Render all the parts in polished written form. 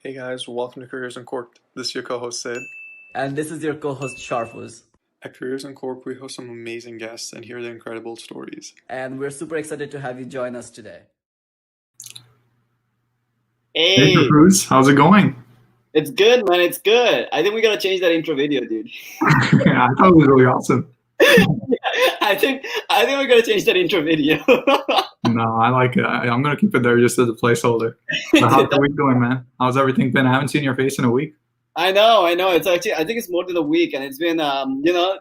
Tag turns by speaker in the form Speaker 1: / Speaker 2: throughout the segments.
Speaker 1: Hey guys, welcome to Careers Uncorked. This is your co-host Sid.
Speaker 2: And this is your co-host Sharfuz.
Speaker 1: At Careers Uncorked, we host some amazing guests and hear their incredible stories.
Speaker 2: And we're super excited to have you join us today.
Speaker 3: Hey,
Speaker 4: Cruz, how's it going?
Speaker 3: it's good, man. It's good. I think we gotta change that intro video, dude.
Speaker 4: Yeah, I thought it was really awesome.
Speaker 3: I think we're gonna change that intro video.
Speaker 4: No, I like it. I'm gonna keep it there just as a placeholder. But how's the week going, man? How's everything been? I haven't seen your face in a week.
Speaker 3: I know. It's actually, I think it's more than a week, and it's been, not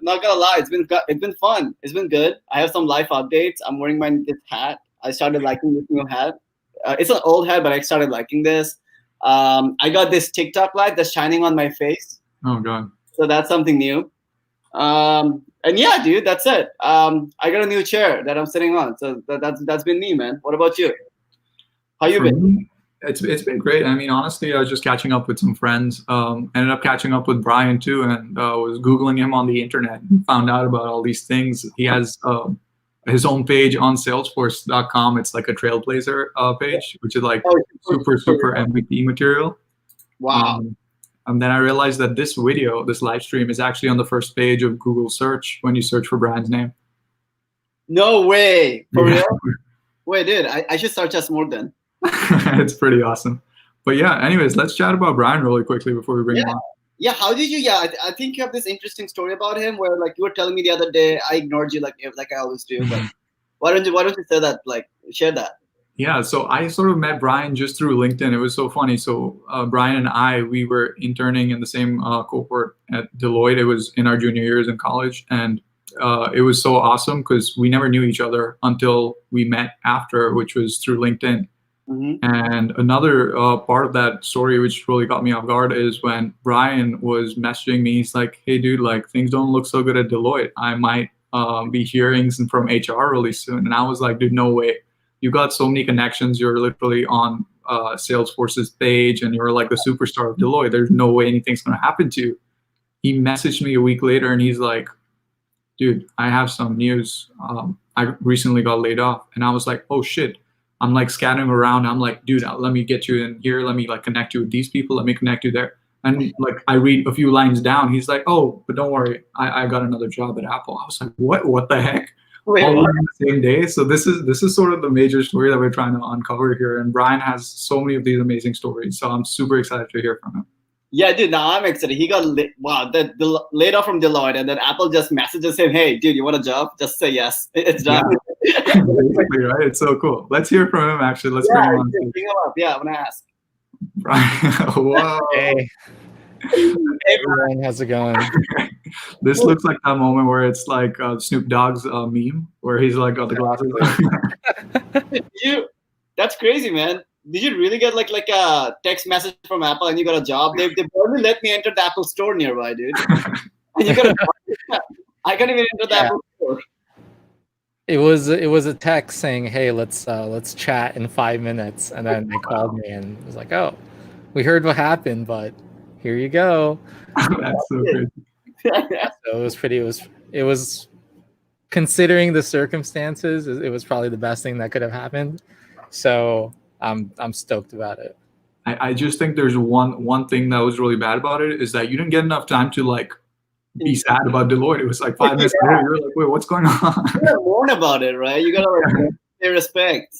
Speaker 3: gonna lie, it's been fun. It's been good. I have some life updates. I'm wearing this hat. I started liking this new hat. It's an old hat, but I started liking this. I got this TikTok light that's shining on my face.
Speaker 4: Oh god.
Speaker 3: So that's something new. And yeah, dude, that's it. I got a new chair that I'm sitting on. So that's been me, man. What about you? How you been?
Speaker 4: It's been great. I mean, honestly, I was just catching up with some friends. Ended up catching up with Bryan too, and was Googling him on the internet and found out about all these things. He has his own page on Salesforce.com. It's like a Trailblazer page, which is like super MVP material.
Speaker 3: Wow.
Speaker 4: And then I realized that this live stream is actually on the first page of Google search when you search for Bryan's name.
Speaker 3: No way. For
Speaker 4: Yeah.
Speaker 3: real? Wait, dude, I should search us more then.
Speaker 4: It's pretty awesome. But yeah, anyways, let's chat about Bryan really quickly before we bring him on.
Speaker 3: Yeah, how did you? Yeah, I think you have this interesting story about him where, like, you were telling me the other day. I ignored you like I always do. But why don't you say that? Like, share that.
Speaker 4: Yeah, so I sort of met Bryan just through LinkedIn. It was so funny. So Bryan and we were interning in the same cohort at Deloitte. It was in our junior years in college. And it was so awesome because we never knew each other until we met after, which was through LinkedIn.
Speaker 3: Mm-hmm.
Speaker 4: And another part of that story, which really got me off guard, is when Bryan was messaging me. He's like, hey, dude, like, things don't look so good at Deloitte. I might be hearing from HR really soon. And I was like, dude, no way. You got so many connections. You're literally on Salesforce's page and you're like the superstar of Deloitte. There's no way anything's going to happen to you. He messaged me a week later and he's like, dude, I have some news. I recently got laid off. And I was like, oh, shit. I'm like scattering around. I'm like, dude, let me get you in here. Let me like connect you with these people. Let me connect you there. And like I read a few lines down. He's like, oh, but don't worry. I got another job at Apple. I was like, what the heck?
Speaker 3: Wait,
Speaker 4: all on the same day. So this is sort of the major story that we're trying to uncover here. And Bryan has so many of these amazing stories. So I'm super excited to hear from him.
Speaker 3: Yeah, dude, now I'm excited. He got laid off from Deloitte, and then Apple just messages him, hey, dude, you want a job? Just say yes. It's done.
Speaker 4: Yeah. Basically, right? It's so cool. Let's hear from him, actually. Let's bring him on.
Speaker 3: Bring him up. Yeah, I'm going to ask.
Speaker 4: Bryan, whoa.
Speaker 5: Hey. Hey, everyone, how's it going?
Speaker 4: This looks like that moment where it's like Snoop Dogg's meme, where he's like got the glasses on.
Speaker 3: That's crazy, man. Did you really get like a text message from Apple and you got a job? They barely let me enter the Apple store nearby, dude. And you got I can't even enter the Apple store.
Speaker 5: It was a text saying, "Hey, let's chat in 5 minutes," and then they called me and was like, "Oh, we heard what happened, but here you go."
Speaker 4: That's so crazy.
Speaker 5: So it was considering the circumstances, it was probably the best thing that could have happened. So I'm stoked about it.
Speaker 4: I just think there's one thing that was really bad about it is that you didn't get enough time to like be sad about Deloitte. It was like 5 minutes later, you're like, wait, what's going on?
Speaker 3: You gotta mourn about it, right? You gotta like, pay respect.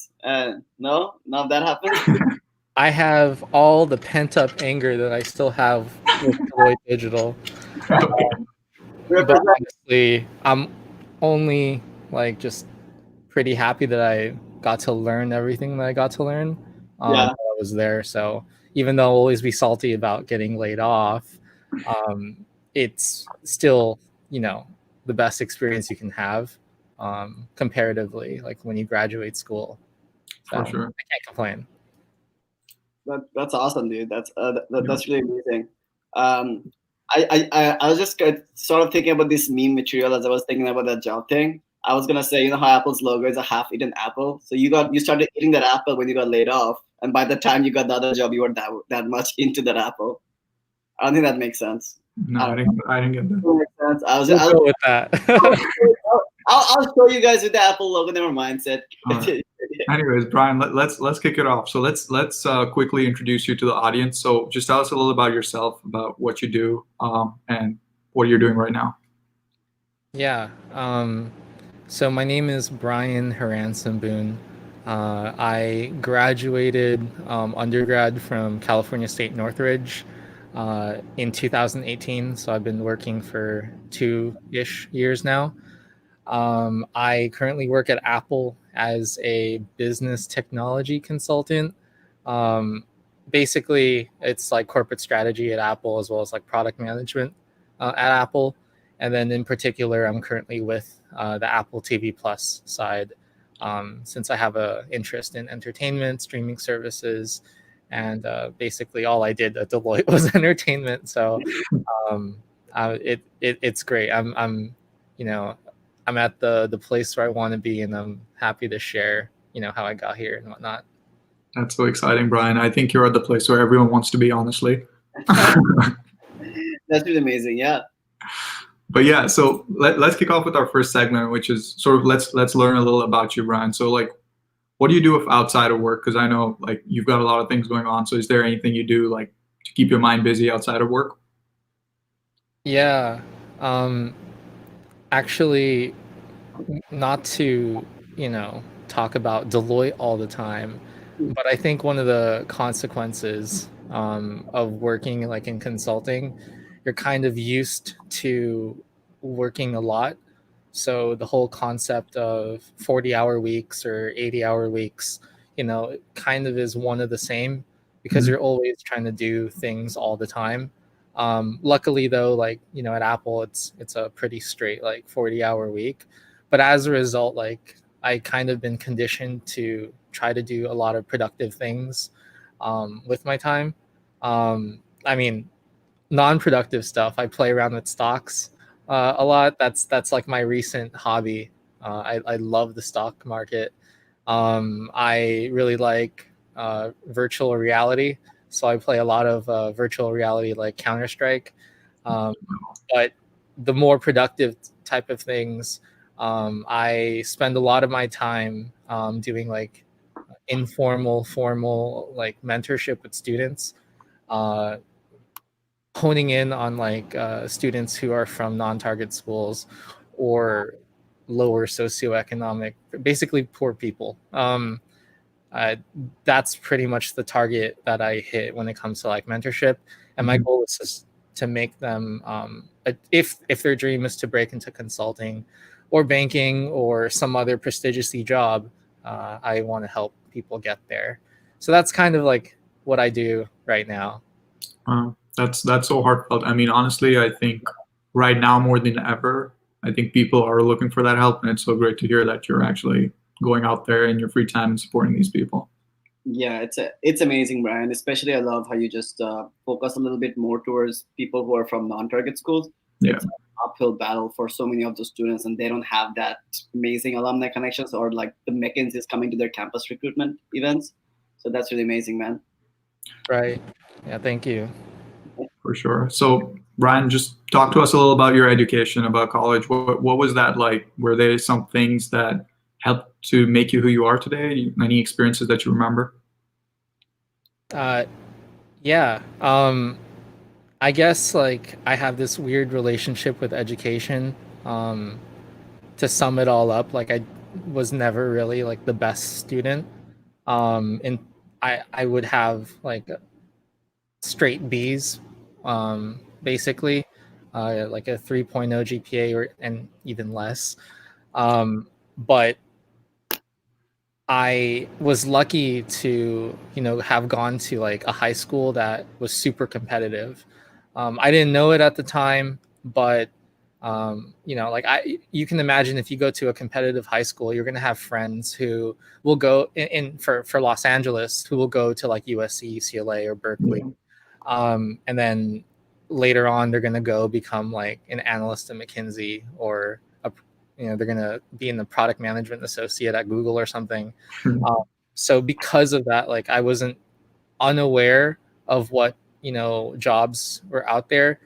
Speaker 3: No, that happened.
Speaker 5: I have all the pent up anger that I still have with Deloitte Digital. But honestly, I'm only like just pretty happy that I got to learn everything that I got to learn while I was there. So even though I'll always be salty about getting laid off, it's still, the best experience you can have comparatively, like when you graduate school. So
Speaker 4: For sure.
Speaker 5: I can't complain.
Speaker 3: That's awesome, dude. That's really amazing. I was just sort of thinking about this meme material as I was thinking about that job thing. I was gonna say, how Apple's logo is a half-eaten apple. So you started eating that apple when you got laid off, and by the time you got the other job, you were that much into that apple. I don't think that makes sense.
Speaker 4: No, I didn't get that.
Speaker 3: That makes sense.
Speaker 5: We'll go with that.
Speaker 3: I'll show you guys with the Apple logo. Never mind. Said.
Speaker 4: All right. Anyways, Bryan, let's kick it off. So let's quickly introduce you to the audience. So just tell us a little about yourself, about what you do, and what you're doing right now.
Speaker 5: Yeah. So my name is Bryan Hiransomboon. I graduated undergrad from California State Northridge in 2018. So I've been working for 2-ish years now. I currently work at Apple as a business technology consultant. Basically, it's like corporate strategy at Apple as well as like product management at Apple. And then in particular, I'm currently with the Apple TV Plus side since I have an interest in entertainment, streaming services, and basically all I did at Deloitte was entertainment. So it's great. I'm I'm at the place where I want to be, and I'm happy to share, how I got here and whatnot.
Speaker 4: That's so exciting, Bryan. I think you're at the place where everyone wants to be, honestly.
Speaker 3: That's really amazing. Yeah.
Speaker 4: But yeah, so let's kick off with our first segment, which is sort of let's learn a little about you, Bryan. So like, what do you do outside of work? Because I know like you've got a lot of things going on. So is there anything you do like to keep your mind busy outside of work?
Speaker 5: Yeah. Actually, not to, talk about Deloitte all the time, but I think one of the consequences of working like in consulting, you're kind of used to working a lot. So the whole concept of 40-hour weeks or 80-hour weeks, it kind of is one of the same because you're always trying to do things all the time. Luckily though, like, at Apple, it's a pretty straight like 40-hour week. But as a result, like I kind of been conditioned to try to do a lot of productive things with my time. I mean, non-productive stuff. I play around with stocks a lot. That's like my recent hobby. I love the stock market. I really like virtual reality. So I play a lot of virtual reality like Counter-Strike. But the more productive type of things, I spend a lot of my time doing like informal, formal like mentorship with students, honing in on like students who are from non-target schools or lower socioeconomic, basically poor people. That's pretty much the target that I hit when it comes to like mentorship. And my goal is just to make them, if their dream is to break into consulting or banking or some other prestigious job, I want to help people get there. So that's kind of like what I do right now.
Speaker 4: That's so heartfelt. I mean, honestly, I think right now more than ever, I think people are looking for that help, and it's so great to hear that you're actually going out there in your free time and supporting these people.
Speaker 3: Yeah, it's amazing, Bryan. Especially, I love how you just focus a little bit more towards people who are from non-target schools.
Speaker 4: Yeah.
Speaker 3: It's an uphill battle for so many of the students, and they don't have that amazing alumni connections or like the McKinsey's coming to their campus recruitment events. So that's really amazing, man.
Speaker 5: Right. Yeah. Thank you.
Speaker 4: For sure. So, Bryan, just talk to us a little about your education, about college. What was that like? Were there some things that helped to make you who you are today? Any experiences that you remember?
Speaker 5: Yeah. I guess like I have this weird relationship with education. To sum it all up, like I was never really like the best student. And I would have like straight B's, basically, like a 3.0 GPA and even less. But I was lucky to, have gone to like a high school that was super competitive. I didn't know it at the time, but like you can imagine if you go to a competitive high school, you're going to have friends who will go for Los Angeles, who will go to like USC, UCLA, or Berkeley. And then later on, they're going to go become like an analyst at McKinsey, or they're going to be in the product management associate at Google or something. So because of that, like I wasn't unaware of what jobs were out there.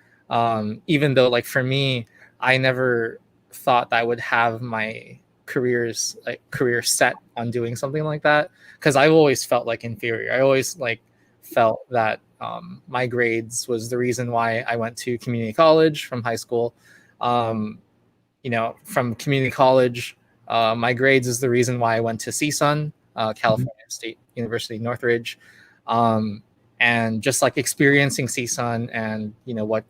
Speaker 5: Even though like for me, I never thought that I would have my career set on doing something like that, because I've always felt like inferior. I always like felt that my grades was the reason why I went to community college from high school. From community college, my grades is the reason why I went to CSUN, California State University Northridge, and just like experiencing CSUN and what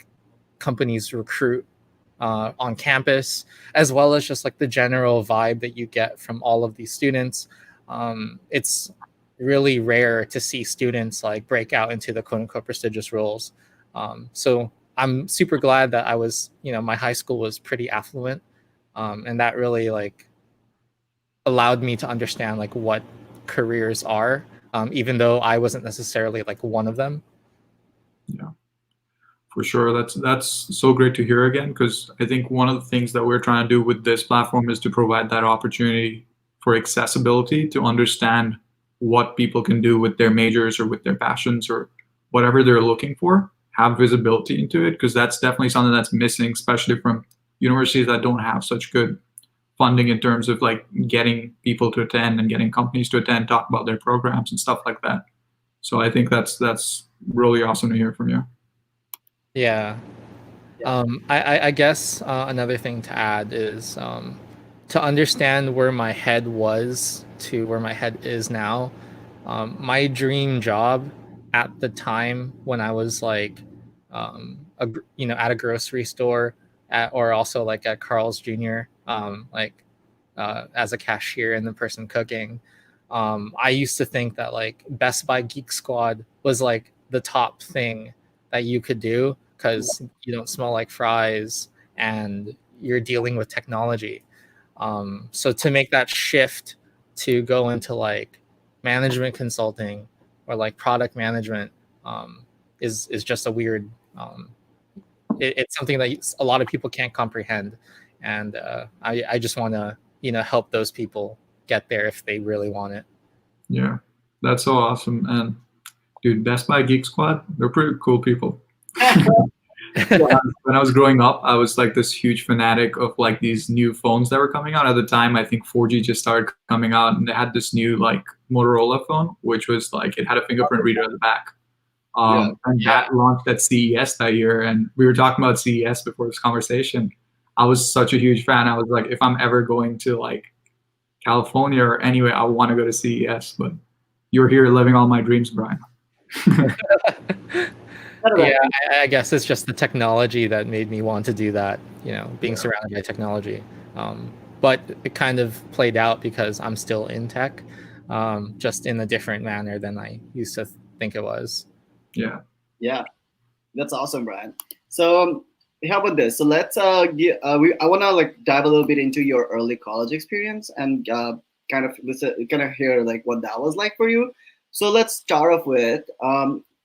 Speaker 5: companies recruit on campus, as well as just like the general vibe that you get from all of these students. It's really rare to see students like break out into the quote unquote prestigious roles. So I'm super glad that I was, my high school was pretty affluent. And that really like allowed me to understand like what careers are, even though I wasn't necessarily like one of them.
Speaker 4: Yeah, for sure. That's so great to hear again, because I think one of the things that we're trying to do with this platform is to provide that opportunity for accessibility to understand what people can do with their majors or with their passions or whatever they're looking for, have visibility into it, because that's definitely something that's missing, especially from universities that don't have such good funding in terms of like getting people to attend and getting companies to attend, talk about their programs and stuff like that. So I think that's really awesome to hear from you.
Speaker 5: Yeah. I guess another thing to add is to understand where my head was to where my head is now. My dream job at the time when I was like, at a grocery store or also like at Carl's Jr., as a cashier and the person cooking. I used to think that like Best Buy Geek Squad was like the top thing that you could do because you don't smell like fries and you're dealing with technology. So to make that shift to go into like management consulting or like product management is just a weird, it's something that a lot of people can't comprehend. And I just want to, help those people get there if they really want it.
Speaker 4: Yeah, that's so awesome. And dude, Best Buy Geek Squad, they're pretty cool people. When I was growing up, I was like this huge fanatic of like these new phones that were coming out. At the time, I think 4G just started coming out, and they had this new like Motorola phone, which was like it had a fingerprint reader at the back. And that launched at CES that year. And we were talking about CES before this conversation. I was such a huge fan. I was like, if I'm ever going to like California or anywhere, I want to go to CES. But you're here living all my dreams, Bryan.
Speaker 5: Yeah, I guess it's just the technology that made me want to do that, being surrounded by technology. But it kind of played out because I'm still in tech, just in a different manner than I used to think it was.
Speaker 3: Yeah, that's awesome, Bryan. So how about this? So let's I want to like dive a little bit into your early college experience and kind of hear like what that was like for you. So let's start off with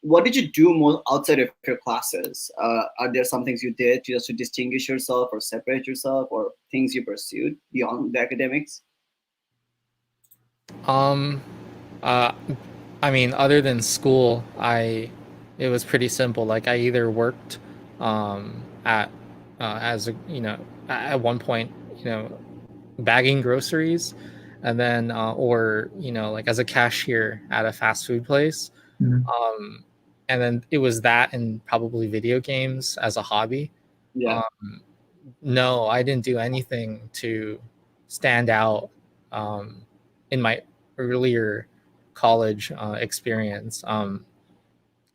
Speaker 3: what did you do most outside of your classes? Are there some things you did just to distinguish yourself or separate yourself, or things you pursued beyond the academics?
Speaker 5: I mean, other than school, it was pretty simple. Like I either worked at at one point, bagging groceries, and then or like as a cashier at a fast food place.
Speaker 4: Mm-hmm.
Speaker 5: And then it was that and probably video games as a hobby.
Speaker 3: Yeah.
Speaker 5: No, I didn't do anything to stand out in my earlier college experience.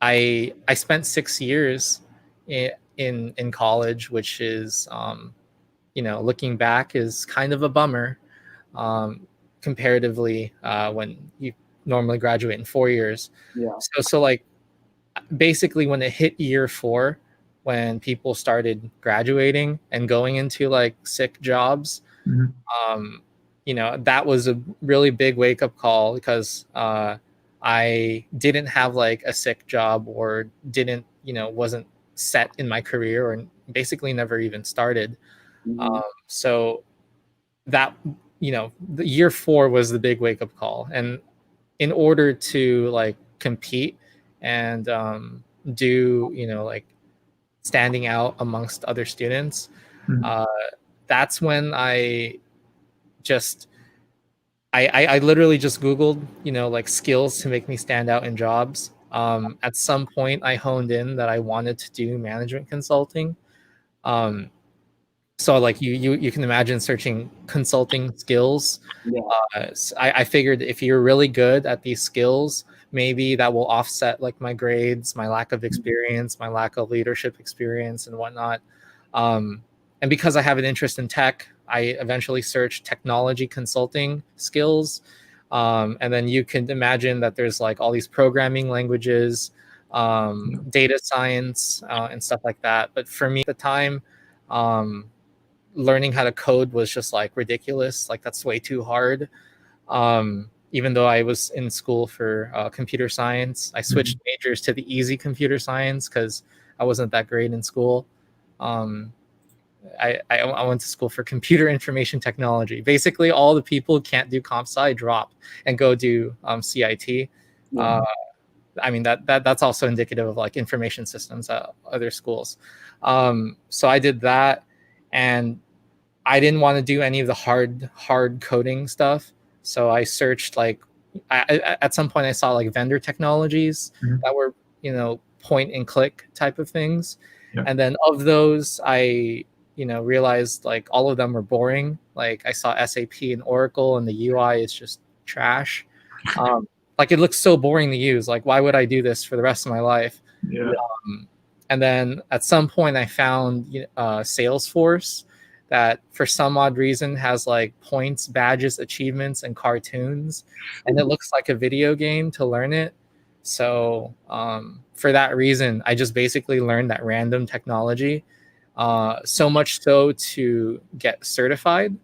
Speaker 5: I spent 6 years in college, which is looking back is kind of a bummer comparatively when you normally graduate in 4 years.
Speaker 3: Yeah.
Speaker 5: So like basically when it hit year 4, when people started graduating and going into like sick jobs, that was a really big wake up call because I didn't have like a sick job or didn't, wasn't set in my career or basically never even started. So that, the year 4 was the big wake up call. And in order to like compete and do, like standing out amongst other students, that's when I just I literally just Googled, like skills to make me stand out in jobs. At some point, I honed in that I wanted to do management consulting. So like you can imagine searching consulting skills.
Speaker 3: Yeah.
Speaker 5: I figured if you're really good at these skills, maybe that will offset like my grades, my lack of experience, my lack of leadership experience and whatnot. And because I have an interest in tech, I eventually searched technology consulting skills. And then you can imagine that there's like all these programming languages, data science, and stuff like that. But for me at the time, learning how to code was just like ridiculous. Like that's way too hard. Even though I was in school for computer science, I switched majors to the easy computer science because I wasn't that great in school. I went to school for computer information technology. Basically, all the people who can't do comp sci drop and go do CIT.
Speaker 3: Yeah.
Speaker 5: I mean that's also indicative of like information systems at other schools. So I did that, and I didn't want to do any of the hard coding stuff. So I searched like at some point I saw like vendor technologies that were point and click type of things, and then of those I realized like all of them were boring. Like I saw SAP and Oracle, and the UI is just trash. Like it looks so boring to use. Like why would I do this for the rest of my life?
Speaker 4: Yeah.
Speaker 5: And then at some point I found Salesforce that for some odd reason has like points, badges, achievements, and cartoons, and it looks like a video game to learn it. So for that reason, I just basically learned that random technology, so much so to get certified.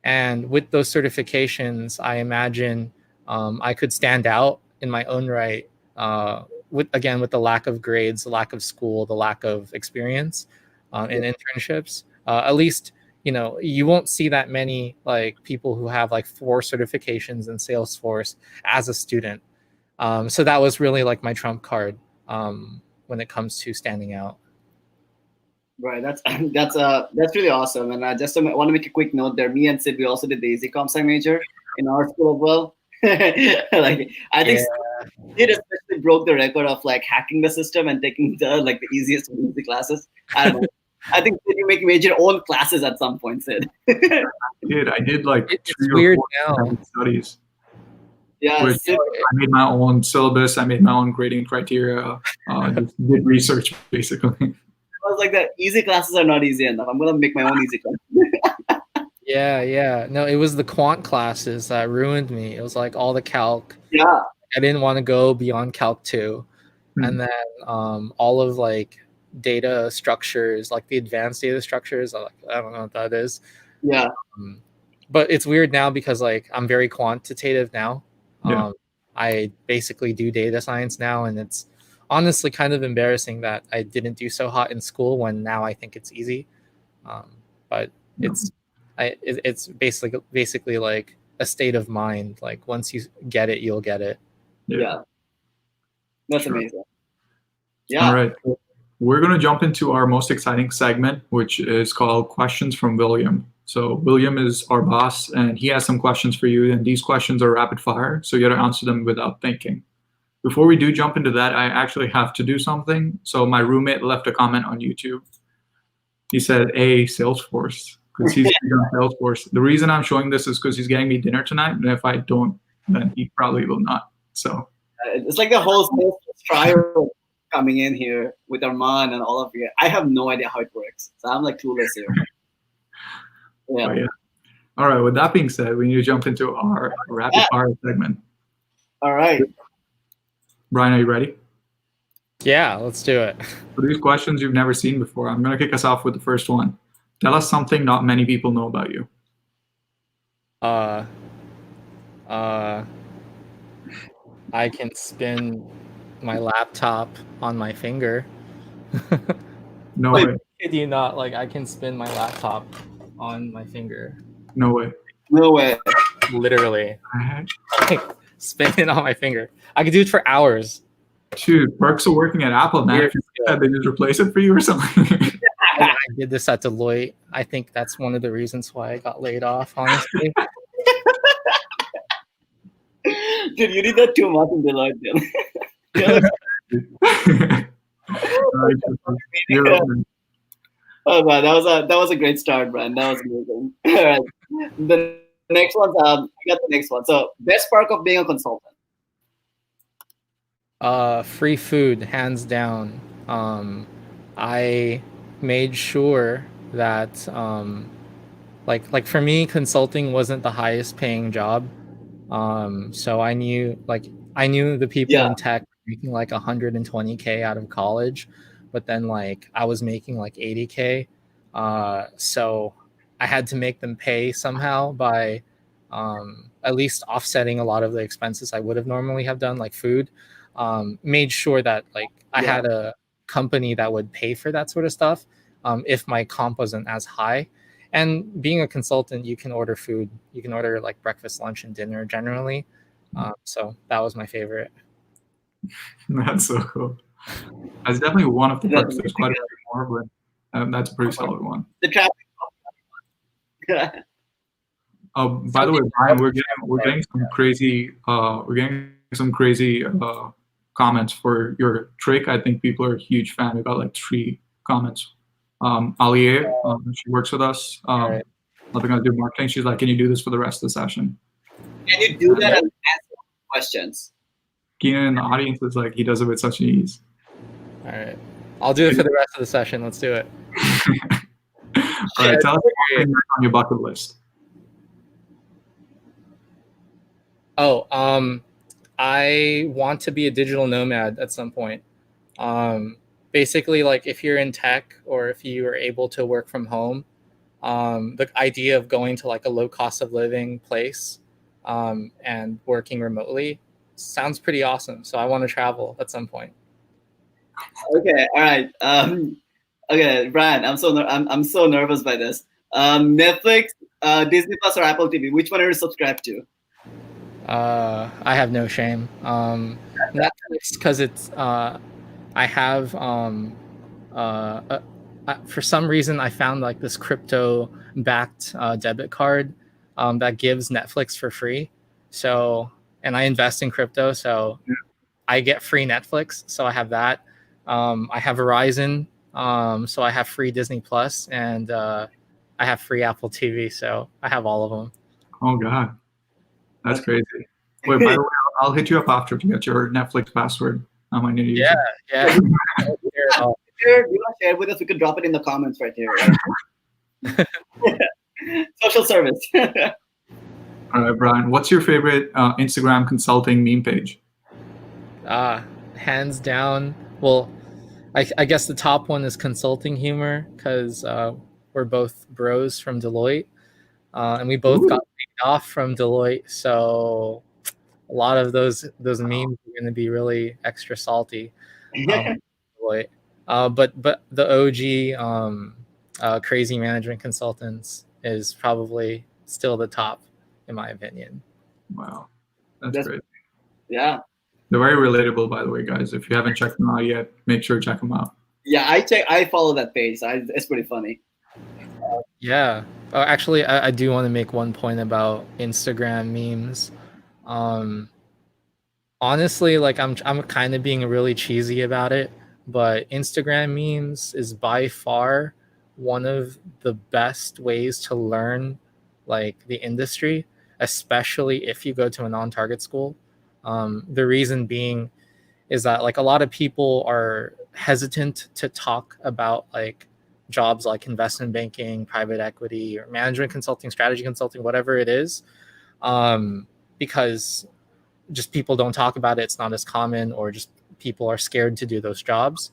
Speaker 5: And with those certifications, I imagine I could stand out in my own right, with the lack of grades, the lack of school, the lack of experience in internships. At least, you won't see that many like people who have like 4 certifications in Salesforce as a student. So that was really like my trump card when it comes to standing out.
Speaker 3: Right, that's really awesome. And I just want to make a quick note there. Me and Sid, we also did the easy comp sci major in our school as well. Like I think it especially broke the record of like hacking the system and taking the easiest and easy classes. I don't know. I think you make your own classes at some point, Sid.
Speaker 4: I did like
Speaker 5: It's
Speaker 4: 3 or
Speaker 5: weird
Speaker 4: 4
Speaker 5: now.
Speaker 4: studies.
Speaker 3: Yeah,
Speaker 4: Which
Speaker 3: Sid,
Speaker 4: I made my own syllabus. I made my own grading criteria. Just did research basically.
Speaker 3: I was like, the easy classes are not easy enough. I'm gonna make my own easy class.
Speaker 5: Yeah. No, it was the quant classes that ruined me. It was like all the calc.
Speaker 3: Yeah.
Speaker 5: I didn't want to go beyond Calc 2. And then all of like data structures, like the advanced data structures, I don't know what that is.
Speaker 3: Yeah.
Speaker 5: But it's weird now because like I'm very quantitative now.
Speaker 4: Yeah.
Speaker 5: I basically do data science now, and it's honestly kind of embarrassing that I didn't do so hot in school when now I think it's easy. But it's basically like a state of mind. Like once you get it, you'll get it.
Speaker 3: Yeah. That's amazing. Yeah.
Speaker 4: All right. We're going to jump into our most exciting segment, which is called Questions from William. So William is our boss, and he has some questions for you. And these questions are rapid fire, so you got to answer them without thinking. Before we do jump into that, I actually have to do something. So my roommate left a comment on YouTube. He said, Salesforce, because he's on Salesforce. The reason I'm showing this is because he's getting me dinner tonight, and if I don't, then he probably will not. So
Speaker 3: it's like the whole Salesforce trial coming in here with Arman and all of you. I have no idea how it works, so I'm like clueless here. Yeah.
Speaker 4: All right. With that being said, we need to jump into our rapid fire segment.
Speaker 3: All right.
Speaker 4: Bryan, are you ready?
Speaker 5: Yeah, let's do it.
Speaker 4: For these questions you've never seen before, I'm going to kick us off with the first one. Tell us something not many people know about you.
Speaker 5: I can spin my laptop on my finger.
Speaker 4: No way.
Speaker 5: Kid you not, like I can spin my laptop on my finger.
Speaker 4: No way.
Speaker 3: No way.
Speaker 5: Literally. Like, spin it on my finger. I could do it for hours.
Speaker 4: Dude, perks of working at Apple, man. If you said they just replace it for you or something.
Speaker 5: I did this at Deloitte. I think that's one of the reasons why I got laid off, honestly.
Speaker 3: Dude, you did that too much in Deloitte. Oh man, that was a great start, Brian. That was amazing. All right, the next one. I got the next one. So, best part of being a consultant.
Speaker 5: Free food, hands down. I made sure that like for me, consulting wasn't the highest paying job. So I knew the people in tech making like 120K out of college, but then like I was making like 80K. So I had to make them pay somehow by at least offsetting a lot of the expenses I would have normally have done, like food. Made sure that like I had a company that would pay for that sort of stuff if my comp wasn't as high. And being a consultant, you can order food. You can order like breakfast, lunch, and dinner generally. So that was my favorite.
Speaker 4: That's so cool. That's definitely one of the perks. There's quite a few more, but that's a pretty solid one.
Speaker 3: The traffic.
Speaker 4: By the way, Brian, we're getting some crazy comments for your trick. I think people are a huge fan. We got like 3 comments. Alie, she works with us. Nothing to do with marketing. She's like, "Can you do this for the rest of the session?"
Speaker 3: Can you do that and answer questions?
Speaker 4: Keenan in the audience is like, he does it with such ease.
Speaker 5: All right, I'll do it for the rest of the session. Let's do it.
Speaker 4: All right, tell us what's on your bucket list.
Speaker 5: I want to be a digital nomad at some point. Basically, like if you're in tech or if you are able to work from home, the idea of going to like a low cost of living place and working remotely sounds pretty awesome. So I want to travel at some point.
Speaker 3: Okay, all right. Okay, Brian, I'm so nervous by this. Netflix, Disney Plus, or Apple TV? Which one are you subscribed to?
Speaker 5: I have no shame. Netflix, because it's I have for some reason I found like this crypto backed debit card that gives Netflix for free. So, and I invest in crypto, so I get free Netflix. So I have that. I have Verizon, so I have free Disney Plus, and I have free Apple TV. So I have all of them.
Speaker 4: Oh God, that's crazy. Wait, by the way, I'll hit you up after to get your Netflix password. I might need to use it.
Speaker 3: If you want to share it with us, we could drop it in the comments right here. Right? Social service.
Speaker 4: All right, Brian, what's your favorite Instagram consulting meme page?
Speaker 5: Hands down. Well, I guess the top one is consulting humor, because we're both bros from Deloitte, and we both got laid off from Deloitte. So a lot of those memes are going to be really extra salty. Deloitte. But the OG crazy management consultants is probably still the top, in my opinion.
Speaker 4: Wow, that's great.
Speaker 3: Yeah,
Speaker 4: they're very relatable, by the way, guys. If you haven't checked them out yet, make sure to check them out.
Speaker 3: Yeah, I follow that page. It's pretty funny.
Speaker 5: Yeah. Actually, I do want to make one point about Instagram memes. Honestly, like I'm kind of being really cheesy about it, but Instagram memes is by far one of the best ways to learn like the industry, especially if you go to a non-target school. The reason being is that like a lot of people are hesitant to talk about like jobs like investment banking, private equity, or management consulting, strategy consulting, whatever it is, because just people don't talk about it. It's not as common, or just people are scared to do those jobs.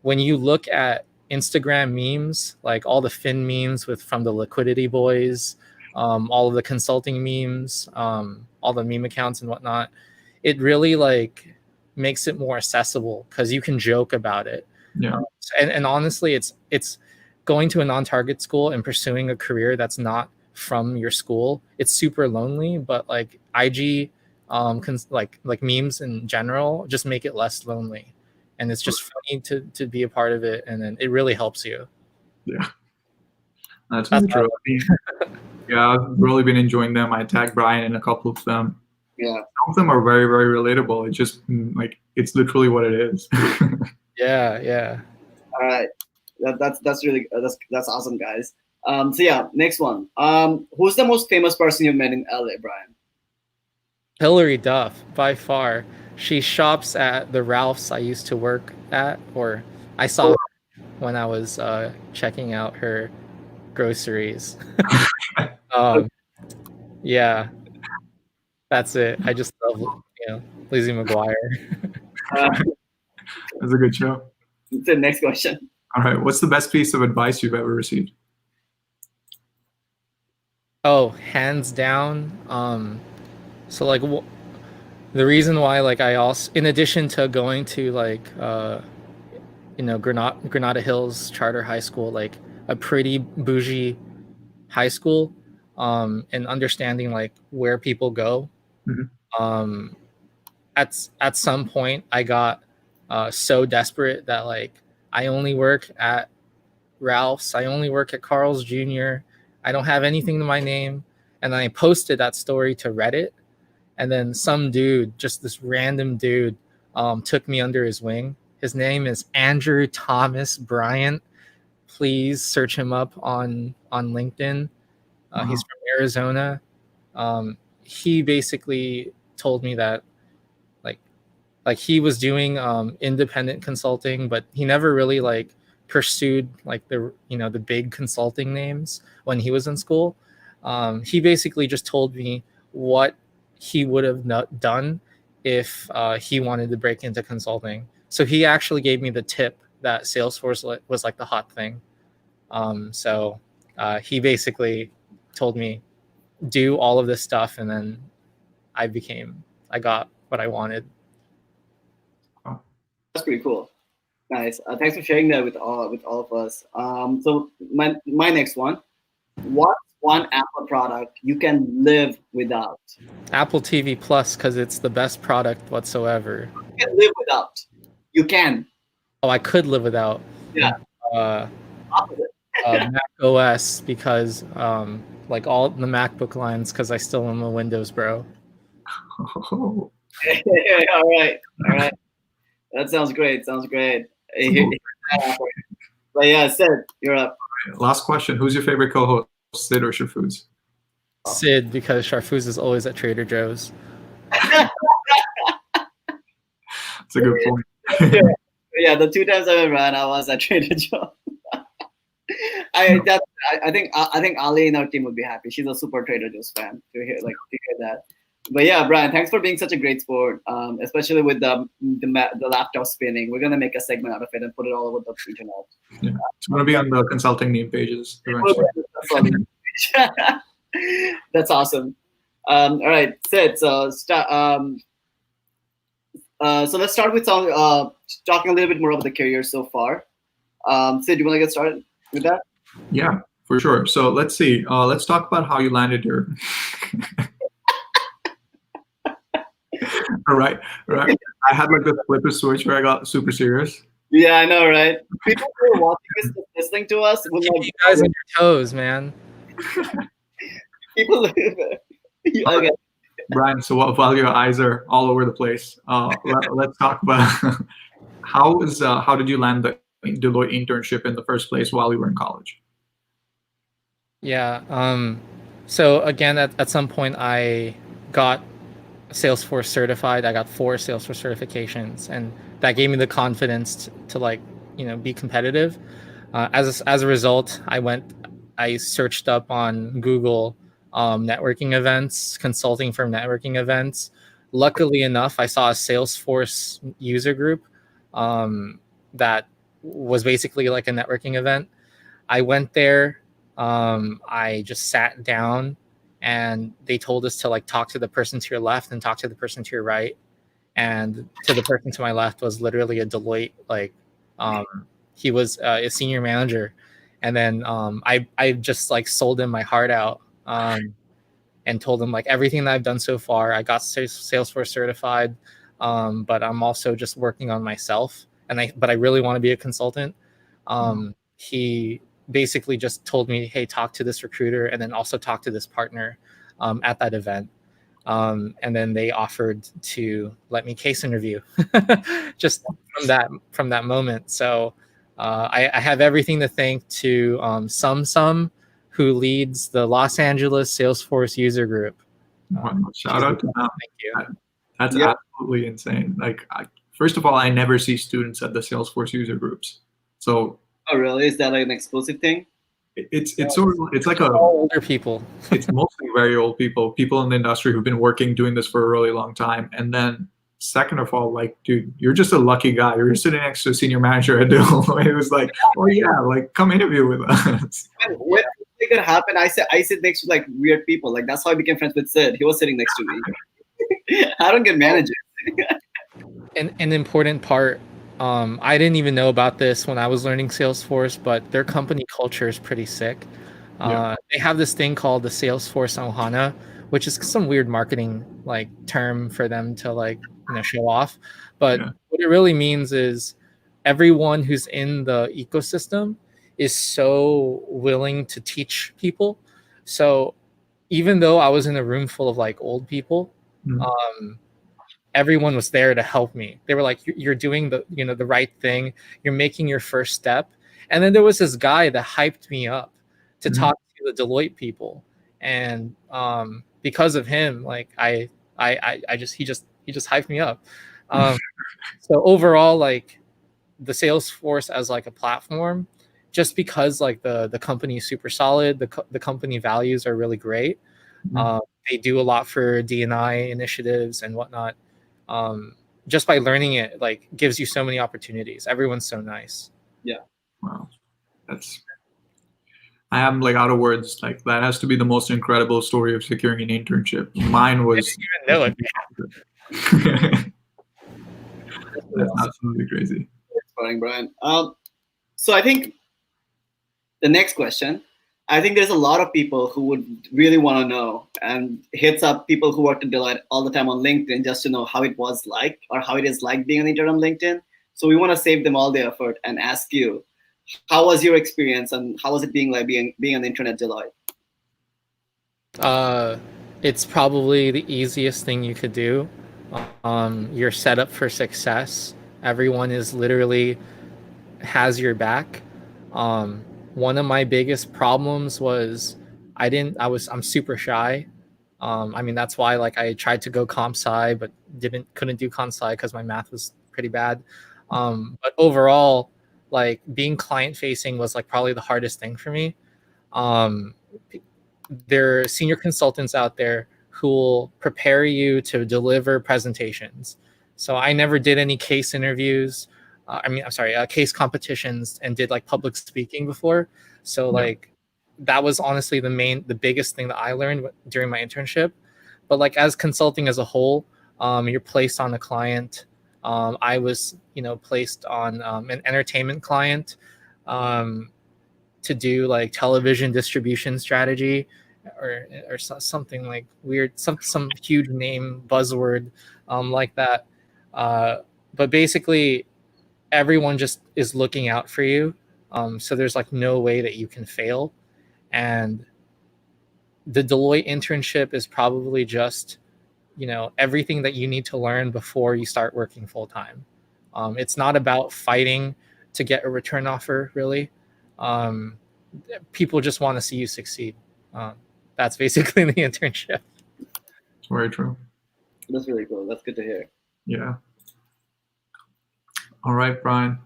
Speaker 5: When you look at Instagram memes, like all the fin memes from the liquidity boys, all of the consulting memes, all the meme accounts and whatnot, it really like makes it more accessible because you can joke about it.
Speaker 4: Yeah.
Speaker 5: And honestly, it's going to a non-target school and pursuing a career that's not from your school. It's super lonely, but like IG, like memes in general, just make it less lonely, and it's just funny to be a part of it, and then it really helps you.
Speaker 4: Yeah, that's
Speaker 5: That's
Speaker 4: very true. I mean, yeah, I've really been enjoying them. I tagged Brian in a couple of them.
Speaker 3: Yeah.
Speaker 4: Some of them are very, very relatable. It's just like it's literally what it is.
Speaker 5: Yeah.
Speaker 3: All right. That's really that's awesome, guys. So yeah, next one. Who's the most famous person you've met in LA, Brian?
Speaker 5: Hillary Duff, by far. She shops at the Ralph's I used to work at, or I saw her when I was checking out her groceries. Yeah, that's it. I just love, Lizzie McGuire.
Speaker 4: That's a good show.
Speaker 3: The next question.
Speaker 4: All right, what's the best piece of advice you've ever received?
Speaker 5: Oh, hands down. So like the reason why like I also, in addition to going to like Granada Hills Charter High School, like a pretty bougie high school, and understanding like where people go.
Speaker 4: Mhm.
Speaker 5: At some point I got so desperate that like I only work at Ralph's, I only work at Carl's Jr. I don't have anything to my name. And then I posted that story to Reddit, and then some dude, just this random dude, took me under his wing. His name is Andrew Thomas Bryant. Please search him up on LinkedIn. He's from Arizona. He basically told me that like he was doing independent consulting, but he never really like pursued like the big consulting names when he was in school. He basically just told me what he would have done if he wanted to break into consulting. So he actually gave me the tip that Salesforce was like the hot thing. So he basically told me do all of this stuff, and then I got what I wanted.
Speaker 3: That's pretty cool. Nice. Thanks for sharing that with all of us. So my next one. What's one Apple product you can live without?
Speaker 5: Apple TV Plus, because it's the best product whatsoever.
Speaker 3: You can live without. You can.
Speaker 5: Oh, I could live without.
Speaker 3: Yeah.
Speaker 5: Mac OS, because like all the MacBook lines, because I still am a Windows bro.
Speaker 4: Oh.
Speaker 3: All right. That sounds great. But yeah, Sid, you're up.
Speaker 4: Last question. Who's your favorite co-host, Sid or Sharfuz?
Speaker 5: Sid, because Sharfuz is always at Trader Joe's.
Speaker 4: That's a good point.
Speaker 3: Yeah, the 2 times I went around, I was at Trader Joe's. I think Ali in our team would be happy. She's a super Trader Joe's fan to hear that. But yeah, Brian, thanks for being such a great sport, especially with the laptop spinning. We're gonna make a segment out of it and put it all over the internet.
Speaker 4: Yeah. It's gonna be on the consulting name pages eventually.
Speaker 3: That's awesome. All right, Sid. So let's start with talking a little bit more about the career so far. Sid, do you want to get started with that?
Speaker 4: Yeah, for sure. So let's see. Let's talk about how you landed your. All right. I had like the flipper switch where I got super serious.
Speaker 3: Yeah, I know, right? People who are watching this, listening to us,
Speaker 5: Keep you guys on your toes, man.
Speaker 3: People. Okay.
Speaker 4: Brian, so while your eyes are all over the place, let's talk about how did you land the Deloitte internship in the first place while you were in college?
Speaker 5: Yeah. So again, at some point, I got Salesforce certified. I got 4 Salesforce certifications, and that gave me the confidence to be competitive. As a result, I searched up on Google networking events, consulting firm networking events. Luckily enough, I saw a Salesforce user group that was basically like a networking event. I went there. I just sat down, and they told us to talk to the person to your left and talk to the person to your right. And to the person to my left was literally a Deloitte, he was a senior manager. And then I just sold him my heart out, and told him everything that I've done so far. I got Salesforce certified, but I'm also just working on myself. But I really want to be a consultant. He basically just told me, hey, talk to this recruiter and then also talk to this partner at that event. And then they offered to let me case interview just from that moment. So I have everything to thank to Sum, who leads the Los Angeles Salesforce user group.
Speaker 4: Wow, shout out to them.
Speaker 5: Thank you.
Speaker 4: That's absolutely insane. Like, first of all, I never see students at the Salesforce user groups. So,
Speaker 3: oh really? Is that like an exclusive thing?
Speaker 4: It's sort of, it's like
Speaker 5: all older people.
Speaker 4: It's mostly very old people in the industry who've been doing this for a really long time. And then second of all, like, dude, you're just a lucky guy. You're sitting next to a senior manager at Deloitte. It was like, oh yeah, like come interview with us.
Speaker 3: When it could happen, I sit next to like weird people. Like that's how I became friends with Sid. He was sitting next to me. I don't get managers.
Speaker 5: An important part, I didn't even know about this when I was learning Salesforce, but their company culture is pretty sick. They have this thing called the Salesforce Ohana, which is some weird marketing like term for them to like, show off. But what it really means is everyone who's in the ecosystem is so willing to teach people. So even though I was in a room full of like old people, everyone was there to help me. They were like, you're doing the right thing. You're making your first step. And then there was this guy that hyped me up to talk to the Deloitte people. And because of him, like he just hyped me up. So overall, like the Salesforce as like a platform, just because like the company is super solid, the company values are really great. They do a lot for D&I initiatives and whatnot. Just by learning it, like gives you so many opportunities. Everyone's so nice.
Speaker 3: Yeah.
Speaker 4: Wow. I am like out of words. Like that has to be the most incredible story of securing an internship. Mine was.
Speaker 5: I didn't even know it.
Speaker 4: That's absolutely crazy.
Speaker 3: It's funny, Bryan. So I think the next question, I think there's a lot of people who would really want to know and hits up people who work at Deloitte all the time on LinkedIn just to know how it was like or how it is like being an intern on LinkedIn. So we want to save them all the effort and ask you, how was your experience and how was it being like being an intern at Deloitte?
Speaker 5: It's probably the easiest thing you could do. You're set up for success. Everyone is literally has your back. One of my biggest problems was I'm super shy. I mean, that's why like I tried to go comp sci, but couldn't do comp sci because my math was pretty bad. But overall, like being client facing was like probably the hardest thing for me. There are senior consultants out there who will prepare you to deliver presentations. So I never did any case interviews. Case competitions and did like public speaking before. So like that was honestly the biggest thing that I learned during my internship. But like as consulting as a whole, you're placed on a client. I was, placed on an entertainment client to do like television distribution strategy or something like weird, some huge name buzzword like that. But basically, everyone just is looking out for you. So there's like no way that you can fail. And the Deloitte internship is probably just, everything that you need to learn before you start working full time. It's not about fighting to get a return offer, really. People just want to see you succeed. That's basically the internship.
Speaker 4: Very true.
Speaker 3: That's really cool. That's good to hear.
Speaker 4: Yeah. All right, Bryan.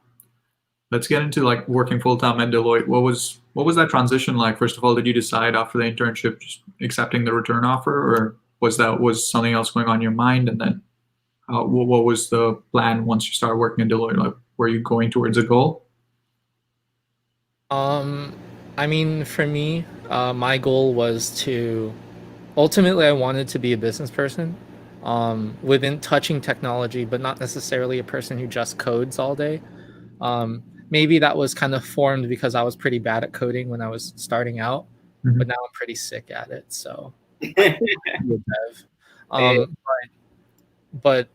Speaker 4: Let's get into like working full time at Deloitte. What was that transition like? First of all, did you decide after the internship just accepting the return offer, or was something else going on in your mind? And then, what was the plan once you started working at Deloitte? Like, were you going towards a goal?
Speaker 5: I mean, for me, my goal was to ultimately I wanted to be a business person. Within touching technology, but not necessarily a person who just codes all day. Maybe that was kind of formed because I was pretty bad at coding when I was starting out, but now I'm pretty sick at it. So, but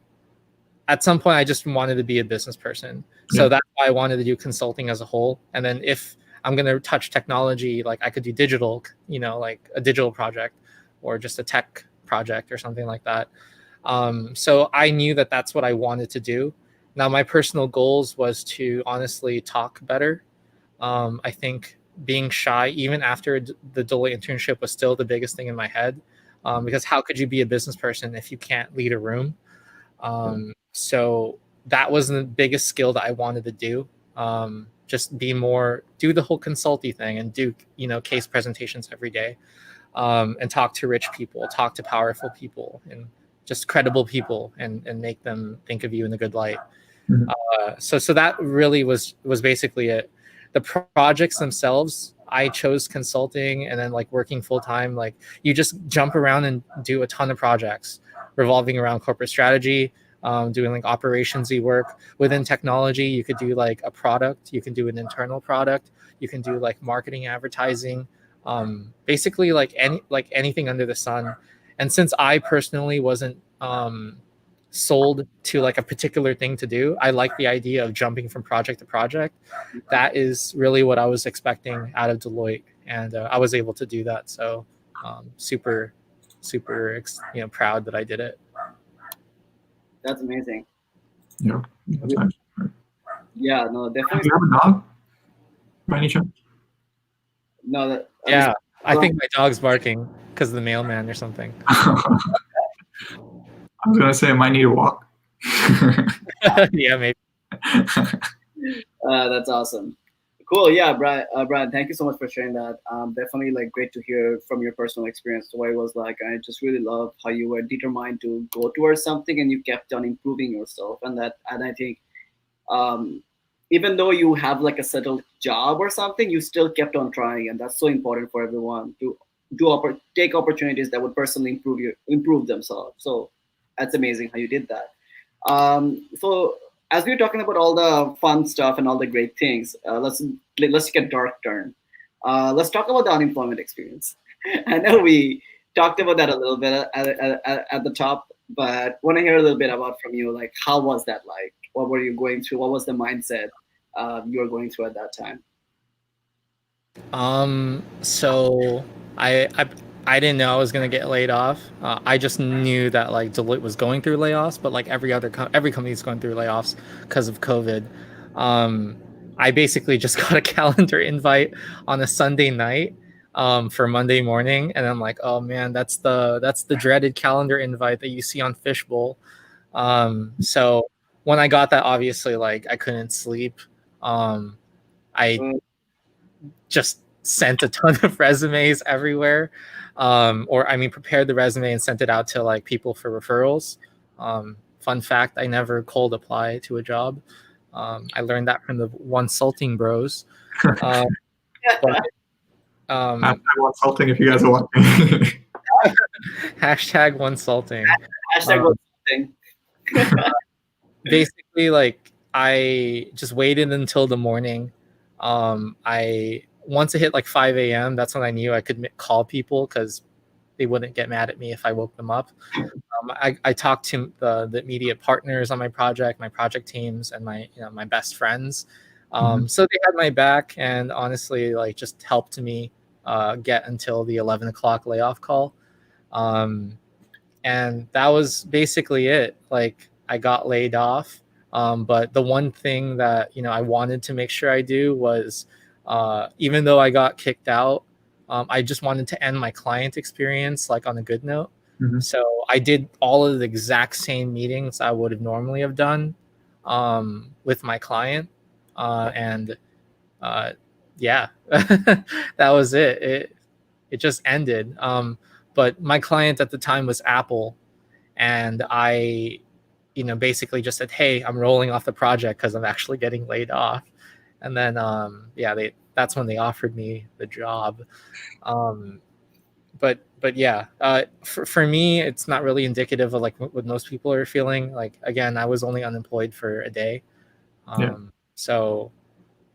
Speaker 5: at some point I just wanted to be a business person. So that's why I wanted to do consulting as a whole. And then if I'm going to touch technology. Like I could do digital, like a digital project or just a tech project or something like that. So I knew that that's what I wanted to do. Now, my personal goals was to honestly talk better. I think being shy, even after the Deloitte internship, was still the biggest thing in my head. Because how could you be a business person if you can't lead a room? So that was the biggest skill that I wanted to do. Just do the whole consulting thing and do, case presentations every day, and talk to rich people, talk to powerful people and just credible people and make them think of you in a good light. So that really was basically it. The projects themselves, I chose consulting and then like working full time. Like you just jump around and do a ton of projects revolving around corporate strategy, doing like operationsy work within technology. You could do like a product, you can do an internal product, you can do like marketing, advertising, basically like anything under the sun. And since I personally wasn't sold to like a particular thing to do, I like the idea of jumping from project to project. That is really what I was expecting out of Deloitte, and I was able to do that. So super proud that I did it.
Speaker 3: That's amazing.
Speaker 4: Yeah, that's nice.
Speaker 3: Yeah, no,
Speaker 4: Do
Speaker 3: definitely.
Speaker 4: you have a dog by any chance?
Speaker 3: No,
Speaker 5: Yeah, I think my dog's barking because of the mailman or something.
Speaker 4: I was gonna say I might need a walk.
Speaker 5: Yeah, maybe.
Speaker 3: That's awesome. Cool. Yeah, Bryan, thank you so much for sharing that. Definitely like great to hear from your personal experience what it was like. I just really love how you were determined to go towards something and you kept on improving yourself. And I think even though you have like a settled job or something, you still kept on trying, and that's so important for everyone to take opportunities that would personally improve themselves. So that's amazing how you did that. So as we were talking about all the fun stuff and all the great things, let's take a dark turn. Let's talk about the unemployment experience. I know we talked about that a little bit at the top, but want to hear a little bit about from you. Like, how was that like? What were you going through? What was the mindset you were going through at that time?
Speaker 5: So I didn't know I was gonna get laid off. I just knew that like Deloitte was going through layoffs, but like every company is going through layoffs because of COVID. I basically just got a calendar invite on a Sunday night for Monday morning, and I'm like, oh man, that's the dreaded calendar invite that you see on Fishbowl. So when I got that, obviously like I couldn't sleep. I just sent a ton of resumes everywhere, prepared the resume and sent it out to like people for referrals. Fun fact, I never cold apply to a job. I learned that from the Consulting bros.
Speaker 4: Hashtag Consulting if you guys are watching.
Speaker 5: Hashtag Consulting.
Speaker 3: Hashtag Consulting.
Speaker 5: Basically, like I just waited until the morning. Once it hit like 5 a.m., that's when I knew I could call people because they wouldn't get mad at me if I woke them up. I talked to the immediate partners on my project teams, and my best friends. So they had my back, and honestly, like just helped me get until the 11 o'clock layoff call. And that was basically it. Like I got laid off. But the one thing that I wanted to make sure I do was, even though I got kicked out, I just wanted to end my client experience like on a good note. So I did all of the exact same meetings I would have normally have done with my client, and yeah, that was it. It just ended. But my client at the time was Apple, and I basically just said, hey, I'm rolling off the project because I'm actually getting laid off. And then, that's when they offered me the job. But yeah, for me, it's not really indicative of like what most people are feeling. Like, again, I was only unemployed for a day. So,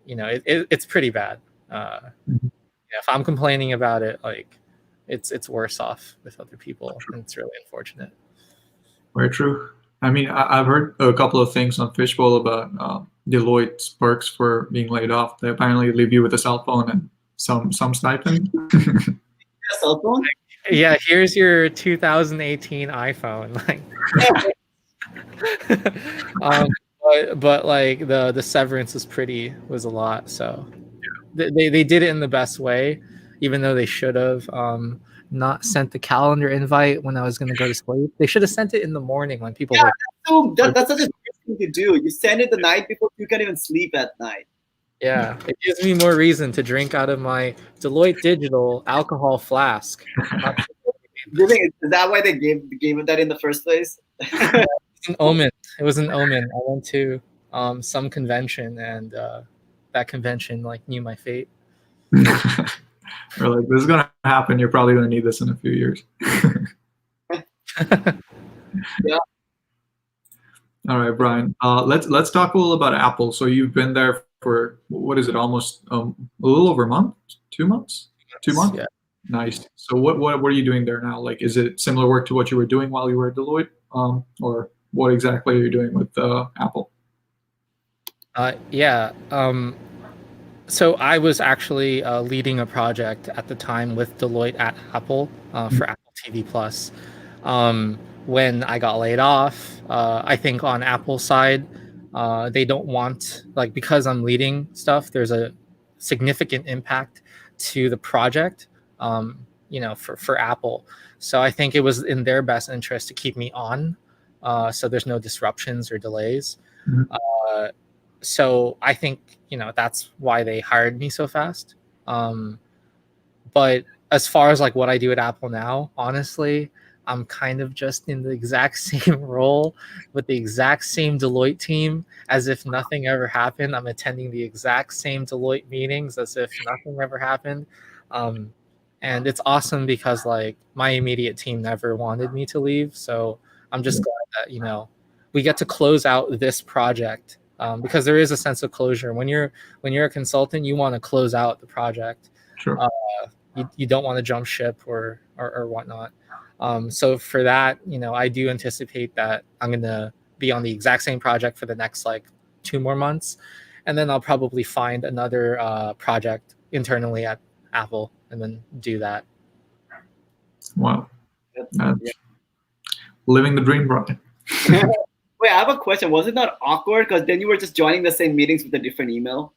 Speaker 5: it's pretty bad. If I'm complaining about it, like it's worse off with other people. And it's really unfortunate.
Speaker 4: Very true. I mean, I've heard a couple of things on Fishbowl about Deloitte's perks for being laid off. They apparently leave you with a cell phone and some stipend.
Speaker 3: Cell phone?
Speaker 5: Yeah, here's your 2018 iPhone. Like, but like the severance was a lot. So they did it in the best way, even though they should have not sent the calendar invite when I was going to go to sleep. They should have sent it in the morning when people were.
Speaker 3: So that's such a great thing to do. You send it the night before you can't even sleep at night.
Speaker 5: Yeah, it gives me more reason to drink out of my Deloitte Digital alcohol flask.
Speaker 3: Is that why they gave it that in the first place?
Speaker 5: It was an omen. I went to some convention, and that convention like knew my fate.
Speaker 4: We're like, this is gonna happen. You're probably gonna need this in a few years.
Speaker 3: Yeah.
Speaker 4: All right, Bryan. Let's talk a little about Apple. So you've been there for what is it? Almost a little over a month, 2 months, 2 months.
Speaker 5: Yeah.
Speaker 4: Nice. So what are you doing there now? Like, is it similar work to what you were doing while you were at Deloitte, or what exactly are you doing with Apple?
Speaker 5: Yeah. So I was actually leading a project at the time with Deloitte at Apple for Apple TV Plus. When I got laid off, I think on Apple's side, they don't want, like, because I'm leading stuff, there's a significant impact to the project, for Apple. So I think it was in their best interest to keep me on, so there's no disruptions or delays.
Speaker 4: Mm-hmm.
Speaker 5: So I think, that's why they hired me so fast. But as far as like what I do at Apple now, honestly, I'm kind of just in the exact same role with the exact same Deloitte team as if nothing ever happened. I'm attending the exact same Deloitte meetings as if nothing ever happened. And it's awesome because like my immediate team never wanted me to leave. So I'm just glad that, we get to close out this project. Because there is a sense of closure. When you're a consultant, you want to close out the project.
Speaker 4: Sure.
Speaker 5: You don't want to jump ship or whatnot. So for that, I do anticipate that I'm going to be on the exact same project for the next like 2 more months, and then I'll probably find another project internally at Apple and then do that.
Speaker 4: Wow. Living the dream, Bryan.
Speaker 3: Wait, I have a question. Was it not awkward? Because then you were just joining the same meetings with a different email.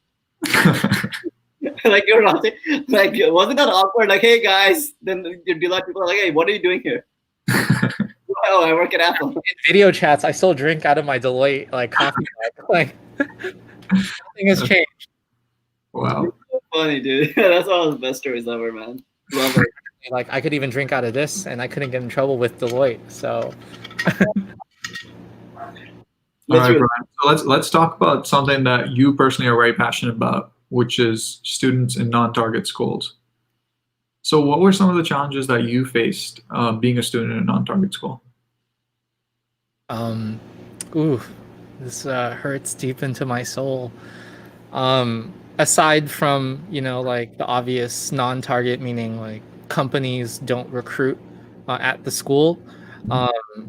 Speaker 3: Like you're not, like, was it not awkward? Like, hey guys, then your Deloitte people are like, hey, what are you doing here? Oh, I work at Apple.
Speaker 5: In video chats, I still drink out of my Deloitte like coffee mug. Like nothing has changed.
Speaker 4: Wow.
Speaker 3: It's so funny, dude. That's one of the best stories ever, man. Love it.
Speaker 5: Like I could even drink out of this, and I couldn't get in trouble with Deloitte. So.
Speaker 4: All right, Bryan. So let's talk about something that you personally are very passionate about, which is students in non-target schools. So what were some of the challenges that you faced being a student in a non-target school?
Speaker 5: This hurts deep into my soul. Aside from, like the obvious non-target, meaning like companies don't recruit at the school.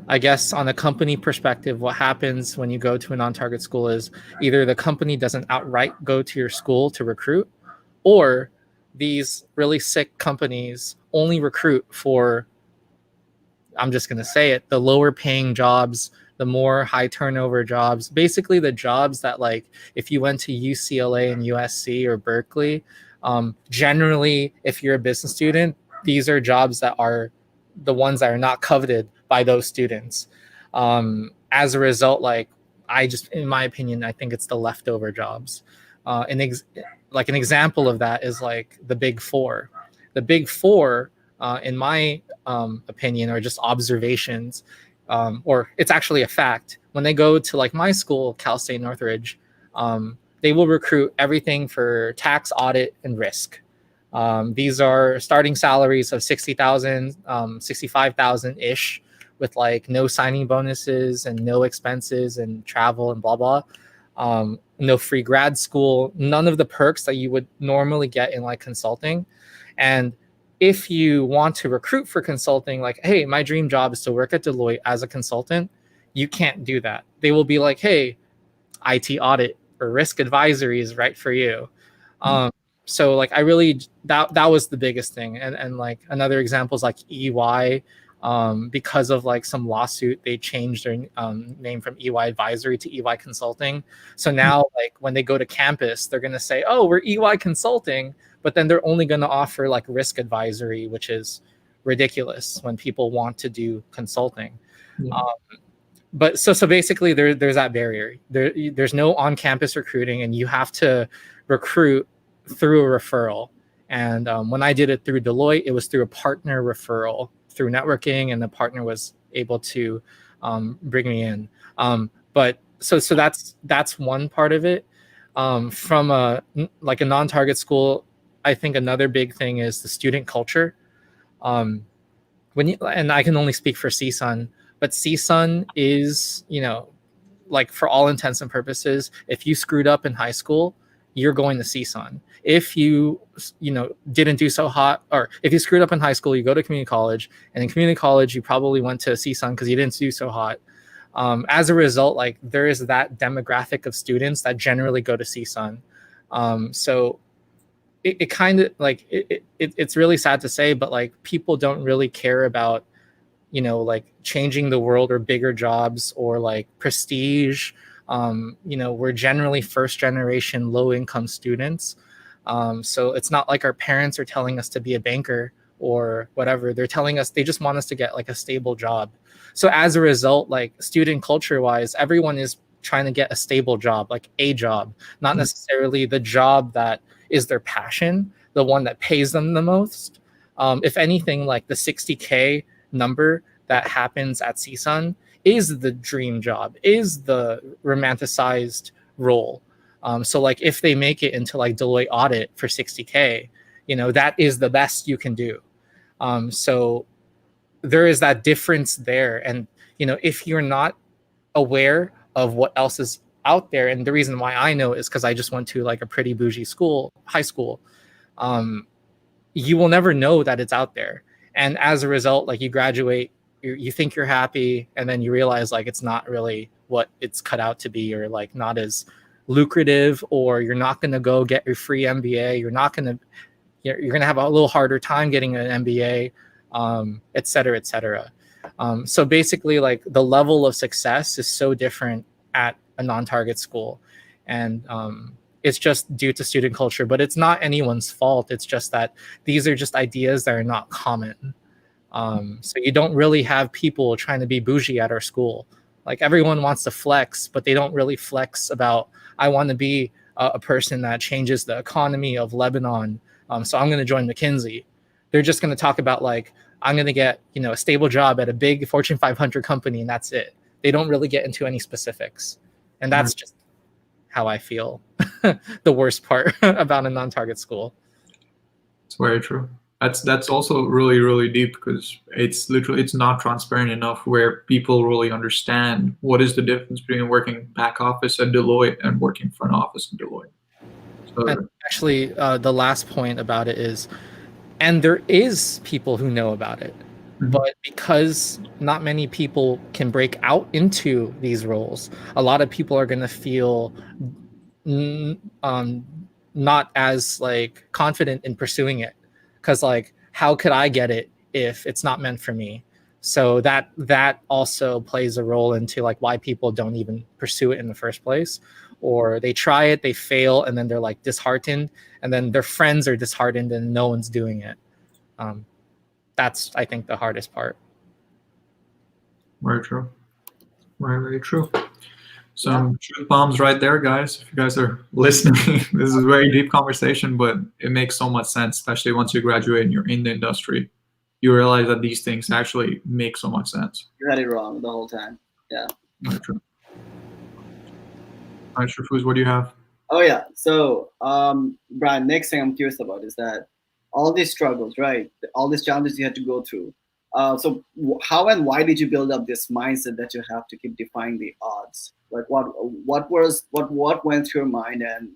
Speaker 5: I guess on a company perspective, what happens when you go to a non-target school is either the company doesn't outright go to your school to recruit, or these really sick companies only recruit for, I'm just going to say it, the lower paying jobs, the more high turnover jobs, basically the jobs that, like, if you went to UCLA and USC or Berkeley, generally, if you're a business student, these are jobs that are the ones that are not coveted by those students. As a result, like, in my opinion, I think it's the leftover jobs. An example of that is like the Big Four. The Big Four, in my opinion, are just observations, or it's actually a fact. When they go to like my school, Cal State Northridge, they will recruit everything for tax, audit, and risk. These are starting salaries of $60,000, $65,000-ish, with like no signing bonuses and no expenses and travel and blah, blah. No free grad school, none of the perks that you would normally get in like consulting. And if you want to recruit for consulting, like, hey, my dream job is to work at Deloitte as a consultant, you can't do that. They will be like, hey, IT audit or risk advisory is right for you. So like I really that was the biggest thing. And like another example is like EY. Because of like some lawsuit, they changed their name from EY Advisory to EY Consulting. So now like when they go to campus, they're going to say, oh, we're EY Consulting, but then they're only going to offer like risk advisory, which is ridiculous when people want to do consulting.
Speaker 4: Yeah.
Speaker 5: But so basically there's that barrier. There's no on-campus recruiting, and you have to recruit through a referral. And when I did it through Deloitte, it was through a partner referral through networking, and the partner was able to bring me in. But so that's one part of it. From a non-target school, I think another big thing is the student culture. And I can only speak for CSUN, but CSUN is, like for all intents and purposes, if you screwed up in high school, you're going to CSUN. If you didn't do so hot, or if you screwed up in high school, you go to community college, and in community college, you probably went to CSUN because you didn't do so hot. As a result, like there is that demographic of students that generally go to CSUN. So it kind of like it's really sad to say, but like people don't really care about, like changing the world or bigger jobs or like prestige. We're generally first generation low income students. So it's not like our parents are telling us to be a banker or whatever. They're telling us they just want us to get like a stable job. So as a result, like student culture wise, everyone is trying to get a stable job, like a job, not necessarily the job that is their passion, the one that pays them the most. If anything, like the 60K number that happens at CSUN is the dream job, is the romanticized role. So like if they make it into like Deloitte audit for 60K, that is the best you can do. So there is that difference there. And, if you're not aware of what else is out there, and the reason why I know is because I just went to like a pretty bougie high school, you will never know that it's out there. And as a result, like you graduate, you think you're happy, and then you realize like it's not really what it's cut out to be, or like not as lucrative, or you're not going to go get your free MBA. You're going to have a little harder time getting an MBA, et cetera, et cetera. So basically like the level of success is so different at a non-target school. And it's just due to student culture, but it's not anyone's fault. It's just that these are just ideas that are not common. So you don't really have people trying to be bougie at our school. Like everyone wants to flex, but they don't really flex about, I want to be a person that changes the economy of Lebanon. So I'm going to join McKinsey. They're just going to talk about like, I'm going to get, a stable job at a big Fortune 500 company, and that's it. They don't really get into any specifics. And that's just how I feel the worst part about a non-target school.
Speaker 4: It's very true. That's also really, really deep, because it's not transparent enough where people really understand what is the difference between working back office at Deloitte and working front office at Deloitte. So,
Speaker 5: and actually, the last point about it is, and there is people who know about it, but because not many people can break out into these roles, a lot of people are going to feel not as like confident in pursuing it, because like, how could I get it if it's not meant for me? So that also plays a role into like why people don't even pursue it in the first place, or they try it, they fail, and then they're like disheartened, and then their friends are disheartened and no one's doing it. That's, I think, the hardest part.
Speaker 4: Very true. Very, very true. Some truth bombs right there, guys. If you guys are listening, this is a very deep conversation, but it makes so much sense, especially once you graduate and you're in the industry. You realize that these things actually make so much sense.
Speaker 3: You had it wrong the whole time. Yeah.
Speaker 4: Very true. All right, Sharfuz, what do you have?
Speaker 3: Oh, yeah. So, Bryan, next thing I'm curious about is that all these struggles, right? All these challenges you had to go through. So how and why did you build up this mindset that you have to keep defying the odds? Like what went through your mind, and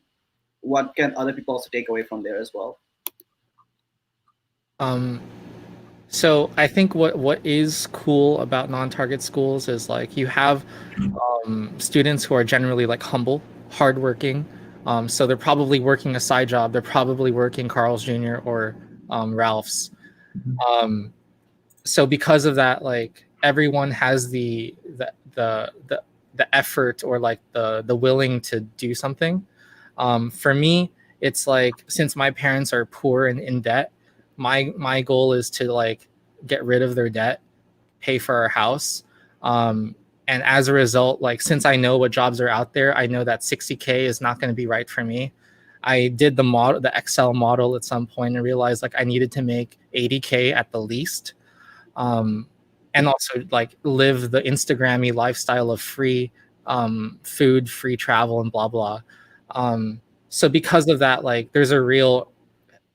Speaker 3: what can other people also take away from there as well?
Speaker 5: So I think what is cool about non-target schools is like you have students who are generally like humble, hardworking. So they're probably working a side job. They're probably working Carl's Jr. or Ralph's. So because of that, like everyone has the effort or like the willing to do something. For me, it's like since my parents are poor and in debt, my goal is to like get rid of their debt, pay for our house. And as a result, like since I know what jobs are out there, I know that 60K is not going to be right for me. I did the Excel model at some point and realized like I needed to make 80K at the least. And also like live the Instagrammy lifestyle of free food, free travel, and blah blah. So because of that, like there's a real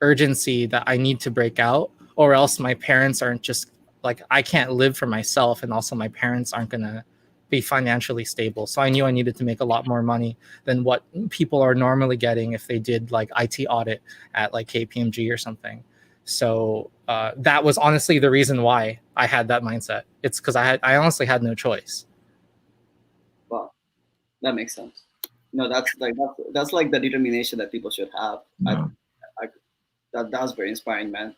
Speaker 5: urgency that I need to break out, or else my parents aren't just like I can't live for myself, and also my parents aren't gonna be financially stable. So I knew I needed to make a lot more money than what people are normally getting if they did like IT audit at like KPMG or something. So that was honestly the reason why I had that mindset. It's because I honestly had no choice.
Speaker 3: Wow, that makes sense. No, that's like the determination that people should have.
Speaker 4: Yeah.
Speaker 3: That was very inspiring, man.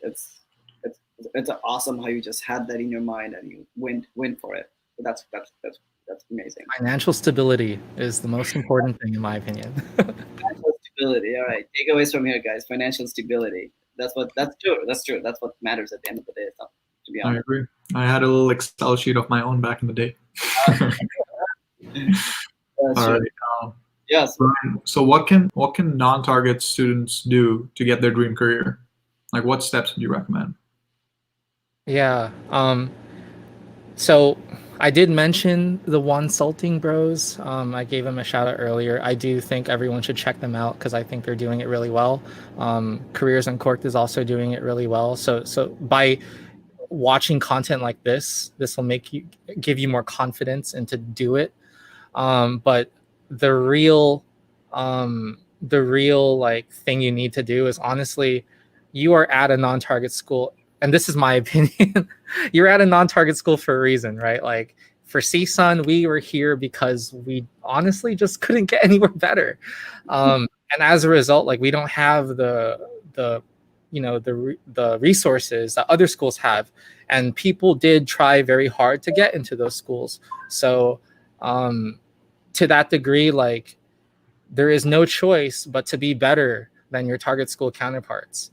Speaker 3: It's awesome how you just had that in your mind and you went for it. That's amazing.
Speaker 5: Financial stability is the most important thing in my opinion.
Speaker 3: Financial stability. All right, takeaways from here, guys. Financial stability. That's true. That's what matters at the end of the day. To be honest,
Speaker 4: I agree. I had a little Excel sheet of my own back in the day. All right.
Speaker 3: Yes.
Speaker 4: So what can non-target students do to get their dream career? Like what steps would you recommend?
Speaker 5: Yeah. So I did mention the Consulting Bros. I gave them a shout out earlier. I do think everyone should check them out because I think they're doing it really well. Careers Uncorked is also doing it really well. So by watching content like this will give you more confidence and to do it. But the real like thing you need to do is honestly, you are at a non-target school. And this is my opinion. You're at a non-target school for a reason, right? Like for CSUN, we were here because we honestly just couldn't get anywhere better. And as a result, like we don't have the resources that other schools have. And people did try very hard to get into those schools. So to that degree, like there is no choice but to be better than your target school counterparts.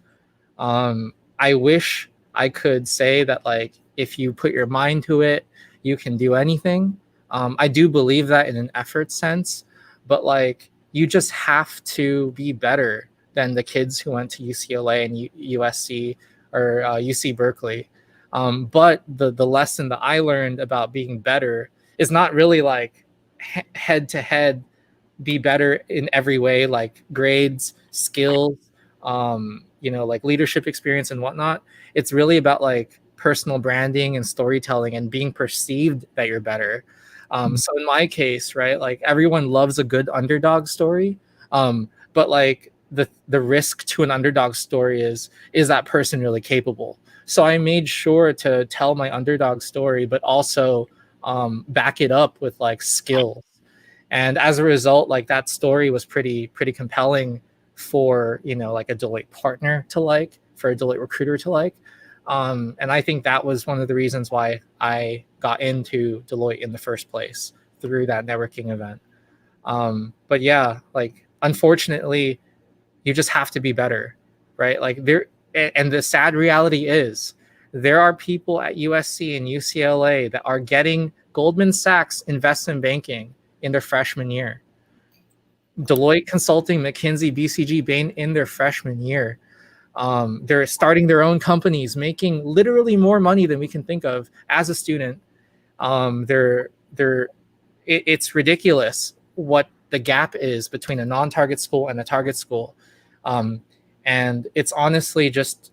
Speaker 5: I wish I could say that like if you put your mind to it, you can do anything. I do believe that in an effort sense, but like you just have to be better than the kids who went to UCLA and USC or UC Berkeley. But the lesson that I learned about being better is not really like head to head, be better in every way, like grades, skills, like leadership experience and whatnot. It's really about like personal branding and storytelling and being perceived that you're better. So in my case, right, like everyone loves a good underdog story. But like the risk to an underdog story is that person really capable? So I made sure to tell my underdog story, but also back it up with like skills. And as a result, like that story was pretty compelling for, like a Deloitte partner to like, for a Deloitte recruiter to like. And I think that was one of the reasons why I got into Deloitte in the first place, through that networking event. But yeah, like unfortunately, you just have to be better, right? Like and the sad reality is there are people at USC and UCLA that are getting Goldman Sachs investment banking in their freshman year. Deloitte Consulting, McKinsey, BCG, Bain in their freshman year. They're starting their own companies, making literally more money than we can think of as a student. It's ridiculous what the gap is between a non-target school and a target school. And it's honestly just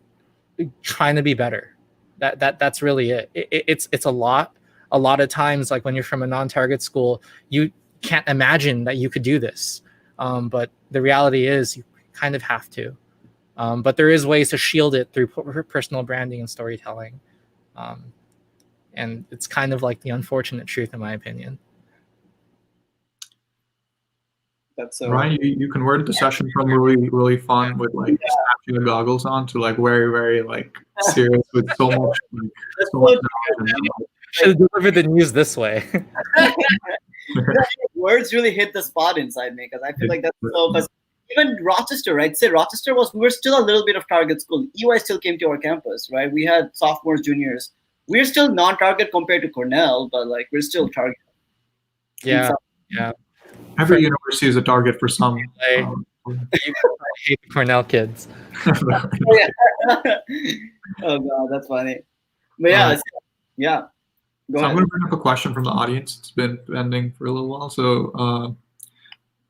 Speaker 5: trying to be better. That's really it. It's a lot of times, like when you're from a non-target school, you can't imagine that you could do this. But the reality is you kind of have to. But there is ways to shield it through personal branding and storytelling. And it's kind of like the unfortunate truth, in my opinion.
Speaker 3: That's so.
Speaker 4: Ryan, you converted the session from really fun with like Snapchat goggles on to like very like serious with so much like, so much knowledge.
Speaker 5: Should have delivered the news this way.
Speaker 3: Words really hit the spot inside me because I feel like that's so. Because even Rochester, right? Say Rochester we were still a little bit of target school. EY still came to our campus, right? We had sophomores, juniors. We're still non-target compared to Cornell, but like we're still target.
Speaker 5: Yeah.
Speaker 4: Every university is a target for some.
Speaker 5: I hate the Cornell kids.
Speaker 3: Oh god, that's funny. But yeah, yeah. Go
Speaker 4: So
Speaker 3: ahead.
Speaker 4: I'm going to bring up a question from the audience. It's been pending for a little while. So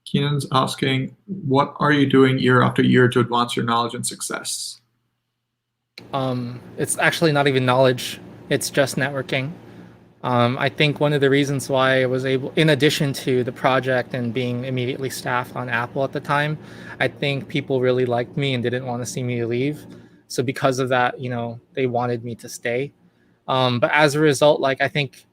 Speaker 4: Keenan's asking, what are you doing year after year to advance your knowledge and success?
Speaker 5: It's actually not even knowledge. It's just networking. I think one of the reasons why I was able, in addition to the project and being immediately staffed on Apple at the time, I think people really liked me and didn't want to see me leave. So because of that, they wanted me to stay. But as a result, like I think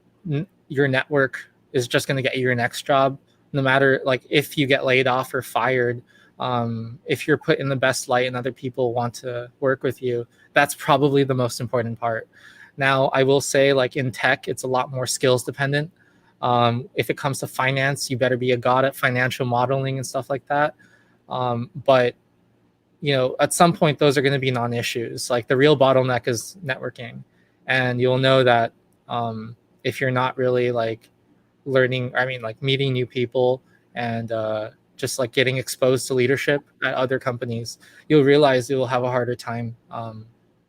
Speaker 5: your network is just going to get you your next job, no matter like if you get laid off or fired. If you're put in the best light and other people want to work with you, that's probably the most important part. Now, I will say, like in tech, it's a lot more skills dependent. If it comes to finance, you better be a god at financial modeling and stuff like that. But at some point, those are going to be non-issues. Like the real bottleneck is networking. And you'll know that if you're not really like learning, like meeting new people and just like getting exposed to leadership at other companies, you'll realize you'll have a harder time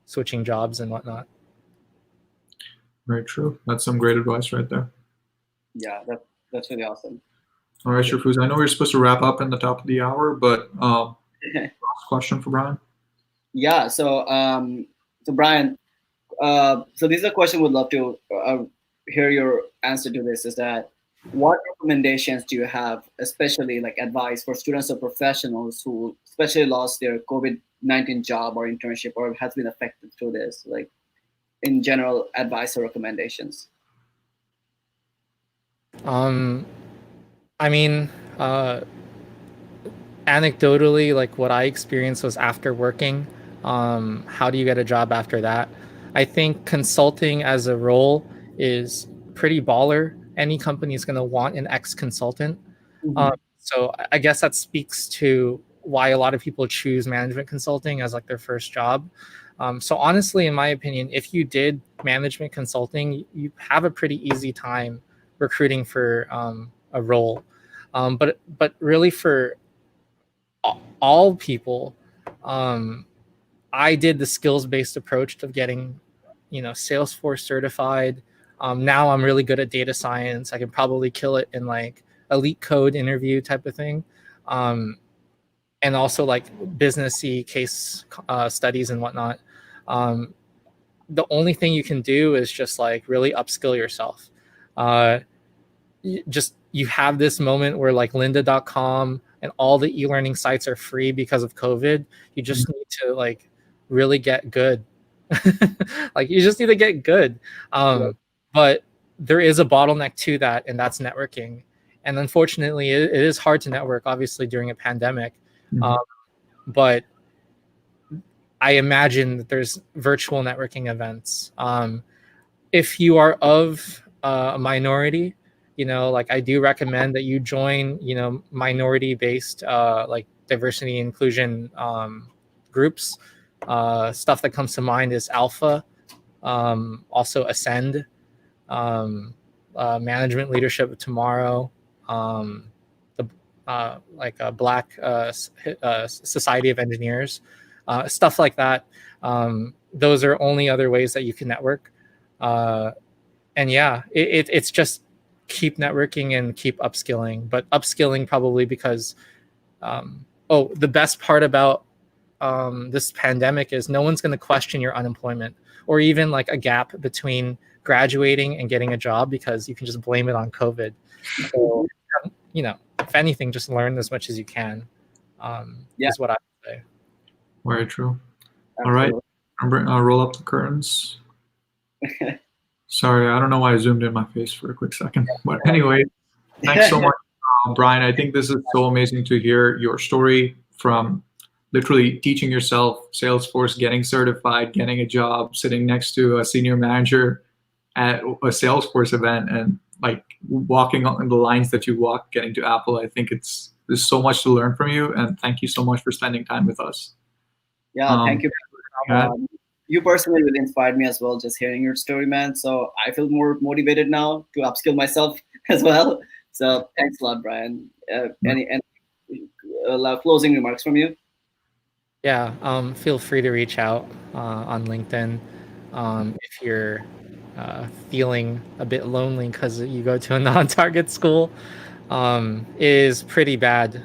Speaker 5: switching jobs and whatnot.
Speaker 4: Very true. That's some great advice right there.
Speaker 3: Yeah, that's really awesome.
Speaker 4: All right, Shafuz, I know we're supposed to wrap up in the top of the hour, but last question for Bryan.
Speaker 3: Yeah, so Bryan, so this is a question we'd love to hear your answer to this, is that what recommendations do you have, especially like advice for students or professionals who especially lost their COVID-19 job or internship or has been affected through this, like in general advice or recommendations?
Speaker 5: Anecdotally, like what I experienced was after working, how do you get a job after that? I think consulting as a role is pretty baller. Any company is going to want an ex-consultant. So I guess that speaks to why a lot of people choose management consulting as like their first job. So honestly, in my opinion, if you did management consulting, you have a pretty easy time recruiting for a role. But really for all people, I did the skills-based approach of getting, Salesforce certified. Now I'm really good at data science. I can probably kill it in like elite code interview type of thing. And also like businessy case studies and whatnot. The only thing you can do is just like really upskill yourself. You have this moment where like lynda.com and all the e-learning sites are free because of COVID. You just need to like really get good. Like you just need to get good. But there is a bottleneck to that, and that's networking. And unfortunately, it is hard to network, obviously, during a pandemic. But I imagine that there's virtual networking events. If you are of a minority, like I do recommend that you join, minority-based like diversity and inclusion groups. Stuff that comes to mind is Alpha, also Ascend, Management Leadership of Tomorrow, like a Black Society of Engineers, stuff like that. Those are only other ways that you can network. And yeah, it's just keep networking and keep upskilling, but upskilling probably because, the best part about this pandemic is no one's going to question your unemployment or even like a gap between graduating and getting a job because you can just blame it on COVID. So, if anything, just learn as much as you can. Is what I would say.
Speaker 4: Very true. All right, I'll roll up the curtains. Sorry, I don't know why I zoomed in my face for a quick second. But anyway, thanks so much Bryan, I think this is so amazing to hear your story from literally teaching yourself Salesforce, getting certified, getting a job, sitting next to a senior manager at a Salesforce event, and like walking on the lines that you walk, getting to Apple. I think there's so much to learn from you, and thank you so much for spending time with us.
Speaker 3: Yeah, thank you.
Speaker 4: Yeah.
Speaker 3: You personally really inspired me as well, just hearing your story, man. So I feel more motivated now to upskill myself as well. So thanks a lot, Bryan. Any closing remarks from you?
Speaker 5: Yeah, feel free to reach out on LinkedIn if you're feeling a bit lonely because you go to a non-target school. Is pretty bad.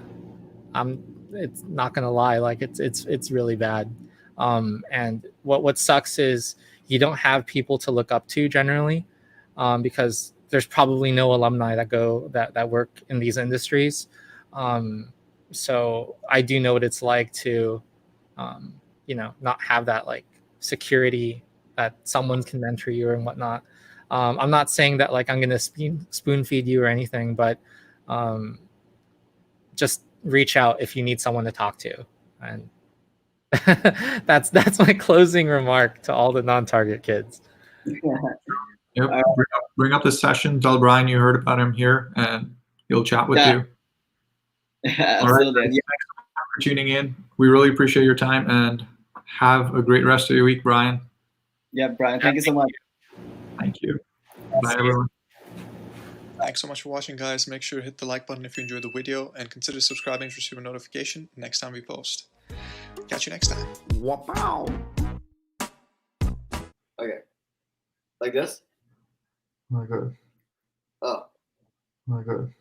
Speaker 5: It's not gonna lie, like it's really bad. And what sucks is you don't have people to look up to generally, because there's probably no alumni that work in these industries. So I do know what it's like to not have that like security that someone can mentor you and whatnot. I'm not saying that like I'm gonna spoon feed you or anything, but just reach out if you need someone to talk to. And that's my closing remark to all the non-target kids.
Speaker 4: Yep. Bring up the session. Tell Bryan you heard about him here, and he'll chat with you.
Speaker 3: Yeah,
Speaker 4: all right.
Speaker 3: absolutely.
Speaker 4: Thanks for tuning in. We really appreciate your time, and have a great rest of your week, Bryan.
Speaker 3: Yeah, Bryan. Thank you so much.
Speaker 4: Thank you. Bye, everyone.
Speaker 1: Thanks so much for watching, guys. Make sure to hit the like button if you enjoyed the video, and consider subscribing to receive a notification next time we post. Catch you next time.
Speaker 4: Wow.
Speaker 3: Okay. Like this?
Speaker 4: My God.
Speaker 3: Oh.
Speaker 4: My God.